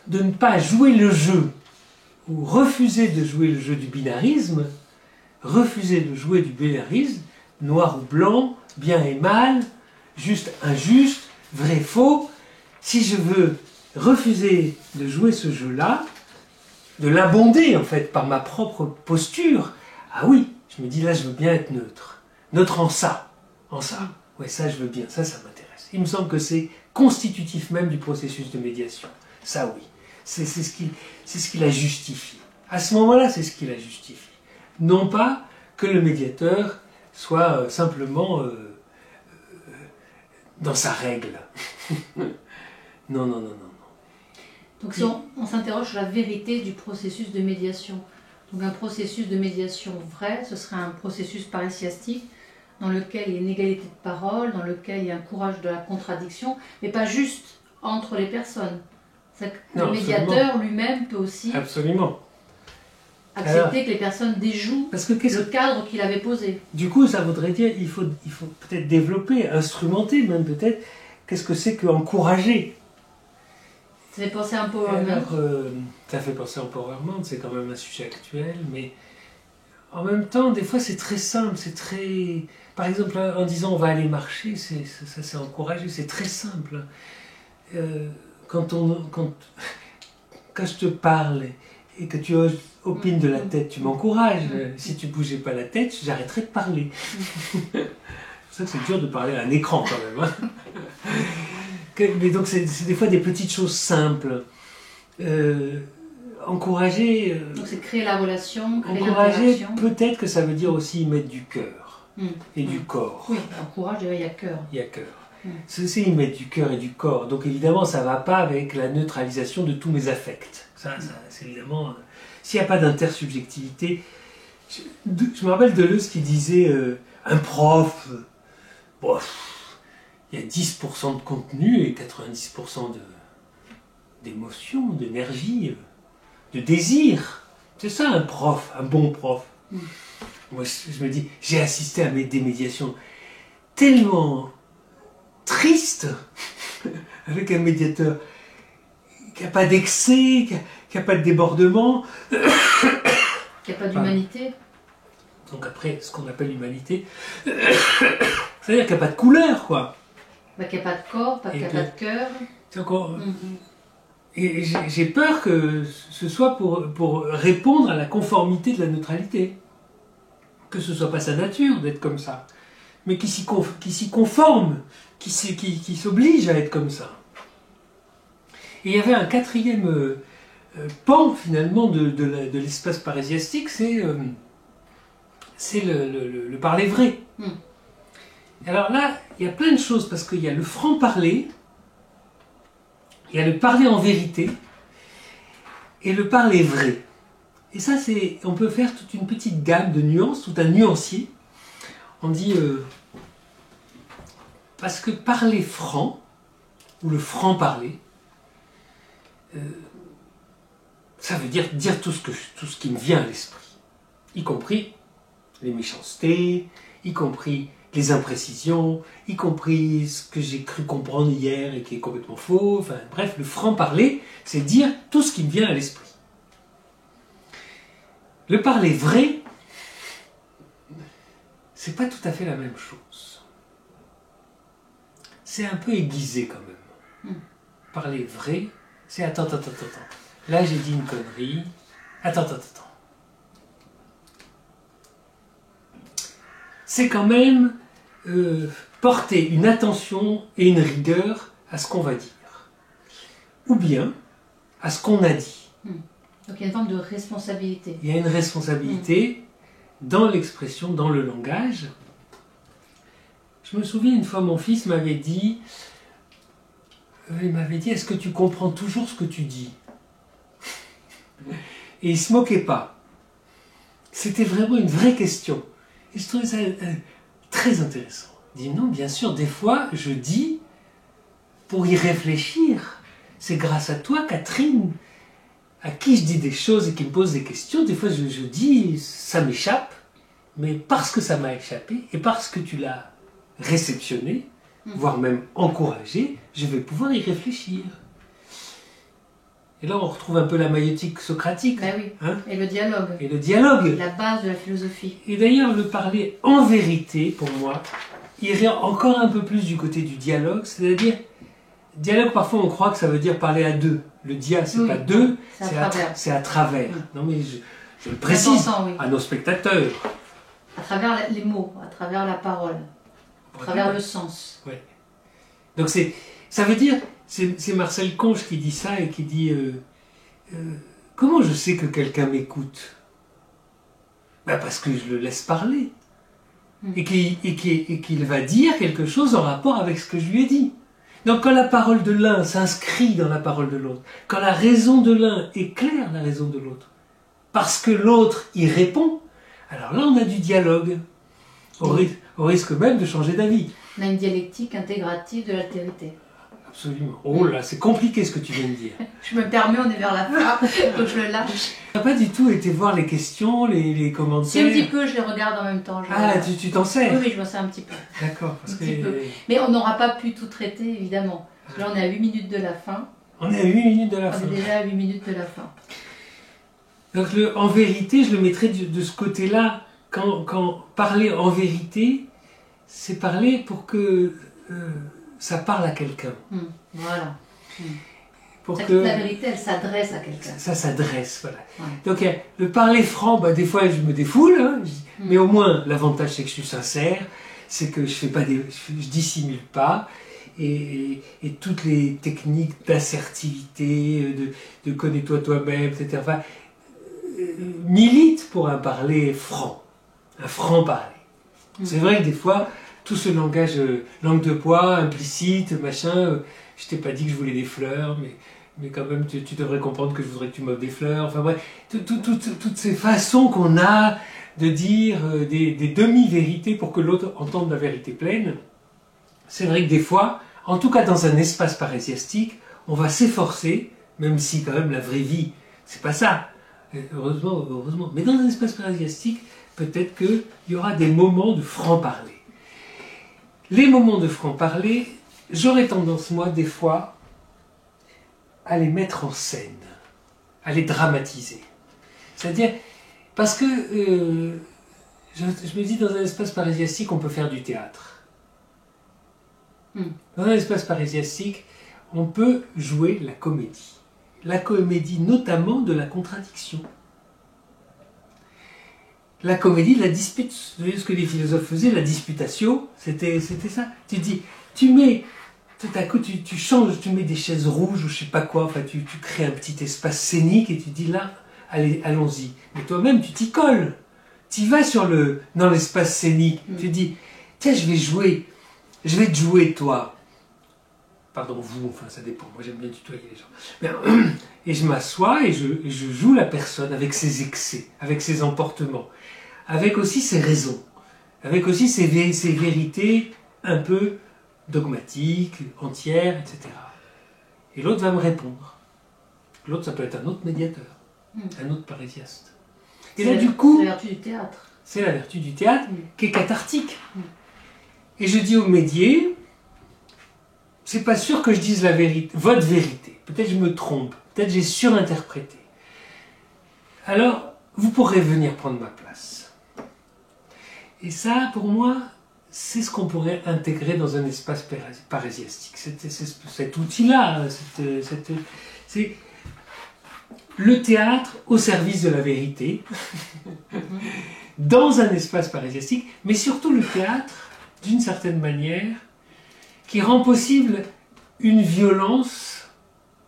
de ne pas jouer le jeu, ou refuser de jouer le jeu du binarisme, refuser de jouer du binarisme, noir ou blanc, bien et mal, juste, injuste, vrai, faux, si je veux refuser de jouer ce jeu-là, de l'abonder en fait par ma propre posture, ah oui, je me dis là je veux bien être neutre. Neutre en ça. Ouais, ça je veux bien, ça m'intéresse. Il me semble que c'est constitutif même du processus de médiation. Ça oui, c'est ce qui la justifie. À ce moment-là, c'est ce qui la justifie. Non pas que le médiateur soit simplement dans sa règle. Non. Donc si on s'interroge sur la vérité du processus de médiation, donc un processus de médiation vrai, ce serait un processus parésiastique dans lequel il y a une égalité de parole, dans lequel il y a un courage de la contradiction, mais pas juste entre les personnes. Le médiateur lui-même peut aussi accepter que les personnes déjouent le cadre qu'il avait posé. Du coup, ça voudrait dire qu'il faut peut-être développer, instrumenter même peut-être, qu'est-ce que c'est qu'encourager. Ça fait penser à empowerment. Ça fait penser à empowerment, c'est quand même un sujet actuel, mais en même temps, des fois c'est très simple, c'est très... Par exemple, en disant on va aller marcher, ça c'est encouragé, c'est très simple. Quand je te parle et que tu opines de la tête, tu m'encourages. Si tu bougeais pas la tête, j'arrêterais de parler. C'est pour ça que c'est dur de parler à un écran quand même. Mais donc c'est des fois des petites choses simples. Encourager... donc c'est créer la relation, encourager, peut-être que ça veut dire aussi y mettre du cœur et du corps. Oui, encourage, il y a cœur. Il y a cœur. C'est y mettre du cœur et du corps. Donc évidemment, ça ne va pas avec la neutralisation de tous mes affects. Ça c'est évidemment... S'il n'y a pas d'intersubjectivité... Je me rappelle Deleuze qui disait un prof... il y a 10% de contenu et 90% d'émotion, d'énergie, de désir. C'est ça un prof, un bon prof. Moi je me dis, j'ai assisté à des médiations tellement tristes avec un médiateur qui n'a pas d'excès, qui n'a pas de débordement. Qui n'a pas d'humanité. Donc après, ce qu'on appelle l'humanité, c'est-à-dire qu'il n'y a pas de couleur, quoi. Qu'il n'y a pas de corps, qu'il n'y a pas de cœur. C'est encore... Et j'ai peur que ce soit pour répondre à la conformité de la neutralité. Que ce ne soit pas sa nature d'être comme ça, mais qui s'y conforme, qui s'oblige à être comme ça. Et il y avait un quatrième pan, finalement, de l'espace parésiastique, c'est le parler vrai. Alors là, il y a plein de choses, parce qu'il y a le franc-parler, il y a le parler en vérité, et le parler vrai. Et ça, on peut faire toute une petite gamme de nuances, tout un nuancier. On dit, parce que parler franc, ou le franc-parler, ça veut dire tout ce qui me vient à l'esprit, y compris les méchancetés, y compris les imprécisions, y compris ce que j'ai cru comprendre hier et qui est complètement faux. Enfin, bref, le franc-parler, c'est dire tout ce qui me vient à l'esprit. Le parler vrai, c'est pas tout à fait la même chose. C'est un peu aiguisé quand même. Parler vrai, c'est attends. Là, j'ai dit une connerie. Attends. C'est quand même porter une attention et une rigueur à ce qu'on va dire. Ou bien, à ce qu'on a dit. Donc il y a une forme de responsabilité. Il y a une responsabilité dans l'expression, dans le langage. Je me souviens une fois, mon fils m'avait dit, est-ce que tu comprends toujours ce que tu dis? Et il ne se moquait pas. C'était vraiment une vraie question. Et je trouvais ça très intéressant. Il dit non, bien sûr, des fois je dis pour y réfléchir. C'est grâce à toi, Catherine, à qui je dis des choses et qui me pose des questions. Des fois je dis, ça m'échappe, mais parce que ça m'a échappé et parce que tu l'as réceptionné, voire même encouragé, je vais pouvoir y réfléchir. Et là, on retrouve un peu la maïeutique socratique. Ben oui. Hein, et le dialogue. Et le dialogue. La base de la philosophie. Et d'ailleurs, le parler en vérité, pour moi, irait encore un peu plus du côté du dialogue. C'est-à-dire, dialogue, parfois, on croit que ça veut dire parler à deux. Le dia, c'est pas deux, c'est à travers. Non, mais je le précise à nos spectateurs. À travers les mots, à travers la parole, à travers le sens. Ouais. Donc, ça veut dire... C'est Marcel Conche qui dit ça et qui dit comment je sais que quelqu'un m'écoute? Ben parce que je le laisse parler et qu'il va dire quelque chose en rapport avec ce que je lui ai dit. Donc quand la parole de l'un s'inscrit dans la parole de l'autre, quand la raison de l'un éclaire la raison de l'autre, parce que l'autre y répond, alors là on a du dialogue, au risque même de changer d'avis. On a une dialectique intégrative de l'altérité. Absolument. Oh là, c'est compliqué ce que tu viens de dire. Je me permets, on est vers la fin, donc je le lâche. Tu n'as pas du tout été voir les questions, les commentaires? Si, un petit peu, je les regarde en même temps. Tu t'en sais? Oui, je m'en sais un petit peu. D'accord. Mais on n'aura pas pu tout traiter, évidemment. Là, on est à 8 minutes de la fin. On est à 8 minutes de la fin. On est déjà à 8 minutes de la fin. Donc, en vérité, je le mettrais de ce côté-là. Quand parler en vérité, c'est parler pour que... ça parle à quelqu'un. Voilà. Pour que la vérité, elle s'adresse à quelqu'un. Ça s'adresse, voilà. Ouais. Donc, le parler franc, des fois, je me défoule, hein, mais au moins, l'avantage, c'est que je suis sincère, c'est que je dissimule pas, et toutes les techniques d'assertivité, de connais-toi toi-même, etc., militent pour un parler franc, un franc parler. C'est vrai que des fois, tout ce langage, langue de bois, implicite, machin, je t'ai pas dit que je voulais des fleurs, mais quand même, tu devrais comprendre que je voudrais que tu m'offres des fleurs. Enfin bref, toutes ces façons qu'on a de dire des demi-vérités pour que l'autre entende la vérité pleine, c'est vrai que des fois, en tout cas dans un espace parésiastique, on va s'efforcer, même si quand même la vraie vie, c'est pas ça, heureusement, mais dans un espace parésiastique, peut-être qu'il y aura des moments de franc-parler. Les moments de franc-parler, j'aurais tendance, moi, des fois, à les mettre en scène, à les dramatiser. C'est-à-dire, parce que je me dis, dans un espace parésiastique, on peut faire du théâtre. Dans un espace parésiastique, on peut jouer la comédie. La comédie, notamment, de la contradiction. La comédie, la dispute, vous voyez ce que les philosophes faisaient, la disputatio, c'était ça. Tu dis, tout à coup, tu changes, tu mets des chaises rouges ou je sais pas quoi, enfin, tu crées un petit espace scénique et tu dis là, allez, allons-y. Mais toi-même, tu t'y colles. Tu vas dans l'espace scénique. Tu dis, tiens, je vais te jouer, toi. Pardon, vous, enfin, ça dépend. Moi, j'aime bien tutoyer les gens. Et je m'assois et je joue la personne avec ses excès, avec ses emportements, avec aussi ses raisons, avec aussi ses vérités un peu dogmatiques, entières, etc. Et l'autre va me répondre. L'autre, ça peut être un autre médiateur, un autre parésiaste. Et là, du coup... C'est la vertu du théâtre. C'est la vertu du théâtre qui est cathartique. Et je dis au médié, c'est pas sûr que je dise la vérité, votre vérité. Peut-être je me trompe, peut-être j'ai surinterprété. Alors, vous pourrez venir prendre ma place. Et ça, pour moi, c'est ce qu'on pourrait intégrer dans un espace parésiastique. Cet outil-là, c'est le théâtre au service de la vérité, dans un espace parésiastique, mais surtout le théâtre, d'une certaine manière, qui rend possible une violence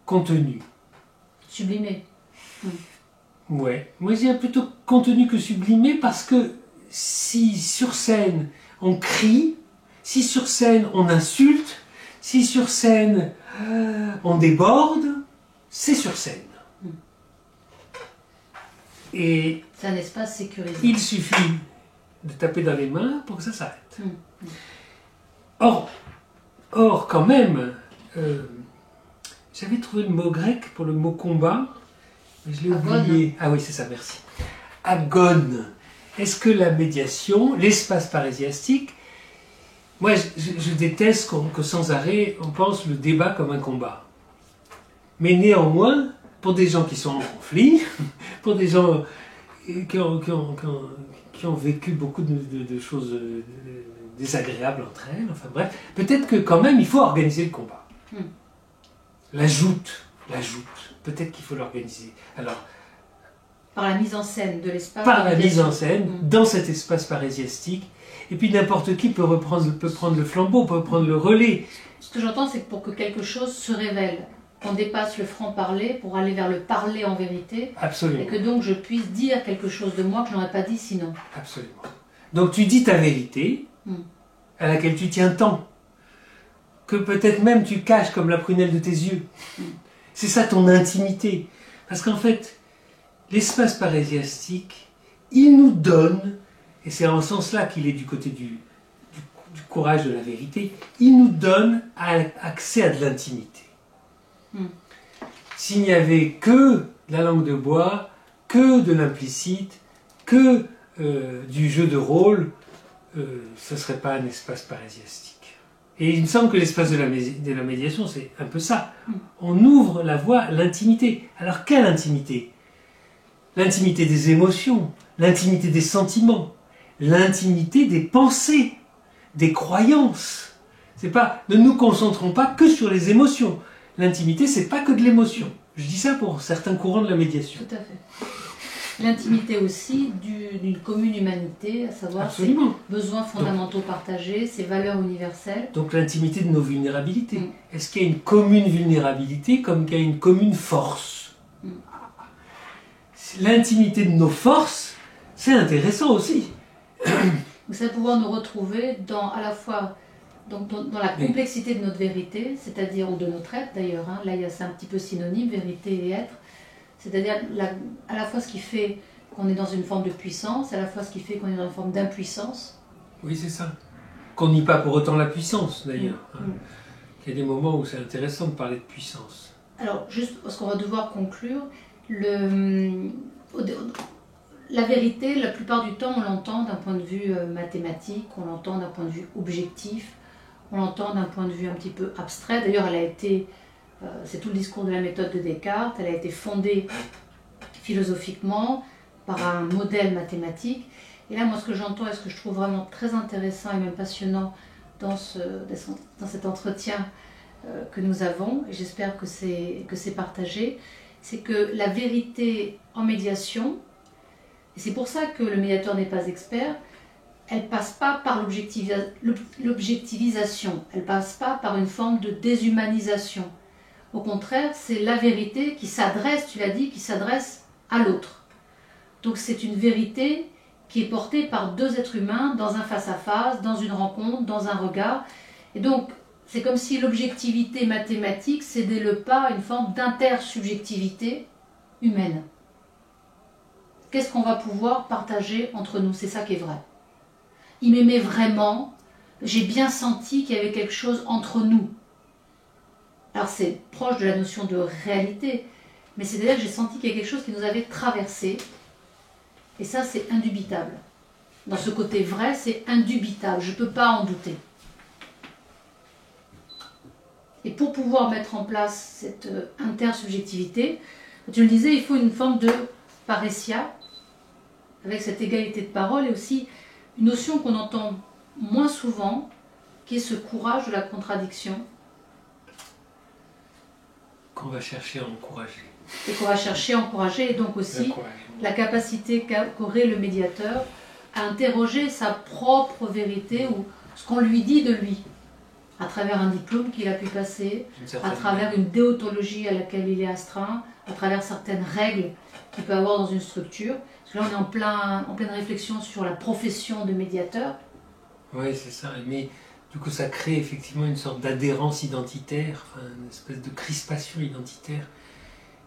contenue. Sublimé. Ouais. Moi, je dirais plutôt contenu que sublimé parce que si sur scène on crie, si sur scène on insulte, si sur scène on déborde, c'est sur scène. Et c'est un espace sécurisé. Il suffit de taper dans les mains pour que ça s'arrête. Or, quand même, j'avais trouvé le mot grec pour le mot combat, mais je l'ai oublié. Ah oui, c'est ça, merci. Agone. Est-ce que la médiation, l'espace parésiastique, moi je déteste que sans arrêt on pense le débat comme un combat. Mais néanmoins, pour des gens qui sont en conflit, pour des gens qui ont vécu beaucoup de choses désagréables entre elles, enfin bref, peut-être que quand même il faut organiser le combat. La joute, peut-être qu'il faut l'organiser. Alors, par la mise en scène de l'espace. Par la mise en scène, dans cet espace parésiastique, et puis n'importe qui peut prendre le flambeau, peut prendre le relais. Ce que j'entends, c'est que pour que quelque chose se révèle, qu'on dépasse le franc-parler pour aller vers le parler en vérité. Absolument. Et que donc je puisse dire quelque chose de moi que je n'aurais pas dit sinon. Absolument. Donc tu dis ta vérité, à laquelle tu tiens tant, que peut-être même tu caches comme la prunelle de tes yeux. C'est ça ton intimité. Parce qu'en fait, l'espace parésiastique, il nous donne, et c'est en ce sens-là qu'il est du côté du courage de la vérité, il nous donne accès à de l'intimité. S'il n'y avait que de la langue de bois, que de l'implicite, que du jeu de rôle, ce ne serait pas un espace parésiastique. Et il me semble que l'espace de la médiation, c'est un peu ça. On ouvre la voie à l'intimité. Alors, quelle intimité? L'intimité des émotions, l'intimité des sentiments, l'intimité des pensées, des croyances. C'est pas, ne nous concentrons pas que sur les émotions. L'intimité, c'est pas que de l'émotion. Je dis ça pour certains courants de la médiation. Tout à fait. L'intimité aussi d'une commune humanité, à savoir Absolument. Ses besoins fondamentaux partagés, ses valeurs universelles. Donc l'intimité de nos vulnérabilités. Est-ce qu'il y a une commune vulnérabilité comme qu'il y a une commune force? L'intimité de nos forces, c'est intéressant aussi. C'est pouvoir nous retrouver à la fois dans la complexité de notre vérité, c'est-à-dire, ou de notre être d'ailleurs, là c'est un petit peu synonyme, vérité et être, c'est-à-dire à la fois ce qui fait qu'on est dans une forme de puissance, à la fois ce qui fait qu'on est dans une forme d'impuissance. Oui, c'est ça. Qu'on nie pas pour autant la puissance d'ailleurs. Il y a des moments où c'est intéressant de parler de puissance. Alors, juste parce qu'on va devoir conclure, la vérité, la plupart du temps, on l'entend d'un point de vue mathématique, on l'entend d'un point de vue objectif, on l'entend d'un point de vue un petit peu abstrait. D'ailleurs, elle a été, c'est tout le discours de la méthode de Descartes, elle a été fondée philosophiquement par un modèle mathématique. Et là, moi, ce que j'entends et ce que je trouve vraiment très intéressant et même passionnant dans cet entretien que nous avons, et j'espère que c'est partagé, c'est que la vérité en médiation, et c'est pour ça que le médiateur n'est pas expert, elle passe pas par l'objectivisation, elle passe pas par une forme de déshumanisation. Au contraire, c'est la vérité qui s'adresse, tu l'as dit, qui s'adresse à l'autre. Donc c'est une vérité qui est portée par deux êtres humains dans un face-à-face, dans une rencontre, dans un regard. Et donc, c'est comme si l'objectivité mathématique cédait le pas à une forme d'intersubjectivité humaine. Qu'est-ce qu'on va pouvoir partager entre nous? C'est ça qui est vrai. Il m'aimait vraiment, j'ai bien senti qu'il y avait quelque chose entre nous. Alors c'est proche de la notion de réalité, mais c'est-à-dire que j'ai senti qu'il y a quelque chose qui nous avait traversé, et ça c'est indubitable. Dans ce côté vrai, c'est indubitable, je ne peux pas en douter. Et pour pouvoir mettre en place cette intersubjectivité, tu le disais, il faut une forme de parésia, avec cette égalité de parole, et aussi une notion qu'on entend moins souvent, qui est ce courage de la contradiction. Qu'on va chercher à encourager. Et qu'on va chercher à encourager, et donc aussi la capacité qu'aurait le médiateur à interroger sa propre vérité ou ce qu'on lui dit de lui. à travers un diplôme qu'il a pu passer, à travers manière. une déontologie à laquelle il est astreint, à travers certaines règles qu'il peut avoir dans une structure. Parce que là, on est en pleine réflexion sur la profession de médiateur. Oui, c'est ça. Mais du coup, ça crée effectivement une sorte d'adhérence identitaire, enfin, une espèce de crispation identitaire.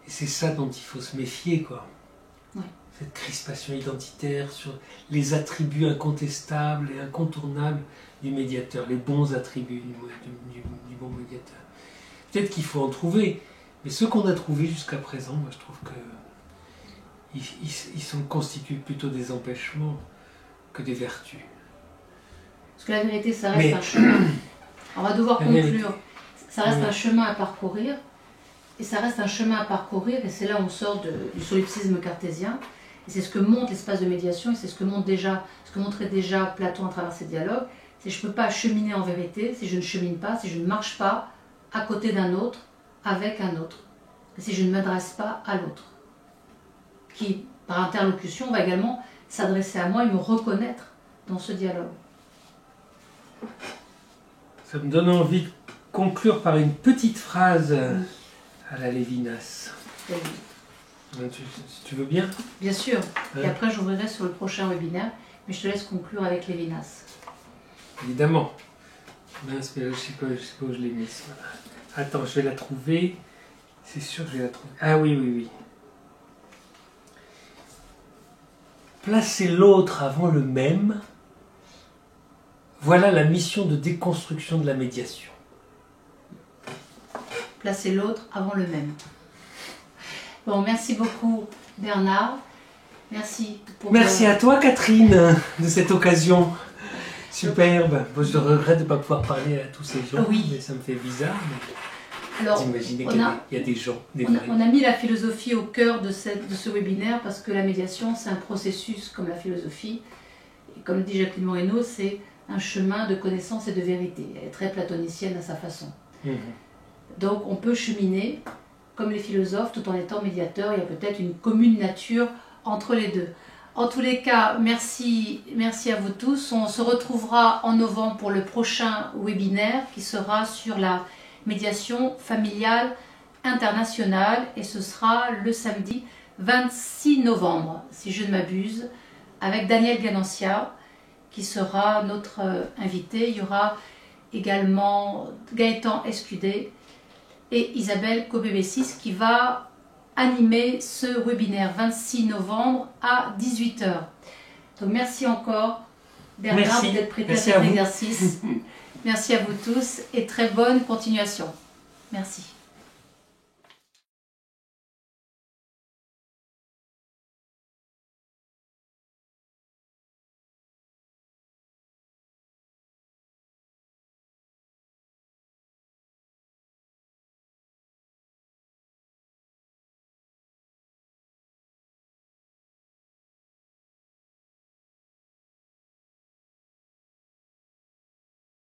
Et c'est ça dont il faut se méfier, quoi. Ouais. Cette crispation identitaire sur les attributs incontestables et incontournables du médiateur, les bons attributs du bon médiateur. Peut-être qu'il faut en trouver, mais ceux qu'on a trouvés jusqu'à présent, moi je trouve que ils constituent plutôt des empêchements que des vertus. Parce que la vérité, ça reste un chemin. On va devoir conclure. Ça reste un chemin à parcourir. Et ça reste un chemin à parcourir. Et c'est là où on sort du solipsisme cartésien. Et c'est ce que montre l'espace de médiation. Et c'est ce que montrait déjà Platon à travers ses dialogues. C'est que je ne peux pas cheminer en vérité si je ne chemine pas, si je ne marche pas à côté d'un autre, avec un autre. Et si je ne m'adresse pas à l'autre. Qui, par interlocution, va également s'adresser à moi et me reconnaître dans ce dialogue. Ça me donne envie de conclure par une petite phrase à la Lévinas. Si tu veux bien. Bien sûr. Et après, j'ouvrirai sur le prochain webinaire, mais je te laisse conclure avec Lévinas. Évidemment. Mince, mais je ne sais pas où je l'ai mise. Voilà. Attends, je vais la trouver. C'est sûr que je vais la trouver. Ah oui, oui, oui. Placer l'autre avant le même, voilà la mission de déconstruction de la médiation. Placer l'autre avant le même. Bon, merci beaucoup Bernard. Merci pour... Merci à toi Catherine de cette occasion superbe. Bon, je regrette de ne pas pouvoir parler à tous ces gens, mais ça me fait bizarre. Alors, d'imaginer qu'il y a des gens, on a mis la philosophie au cœur de ce webinaire parce que la médiation, c'est un processus comme la philosophie. Et comme dit Jacqueline Moreno, c'est un chemin de connaissance et de vérité. Elle est très platonicienne à sa façon. Donc on peut cheminer comme les philosophes tout en étant médiateur. Il y a peut-être une commune nature entre les deux. En tous les cas, merci à vous tous. On se retrouvera en novembre pour le prochain webinaire qui sera sur la médiation familiale internationale et ce sera le samedi 26 novembre, si je ne m'abuse, avec Daniel Ganancia qui sera notre invité. Il y aura également Gaëtan Escudé et Isabelle Cobébessis qui va animer ce webinaire 26 novembre à 18 h. Donc merci encore Bernard d'être prêté à cet exercice. Merci à vous tous et très bonne continuation. Merci.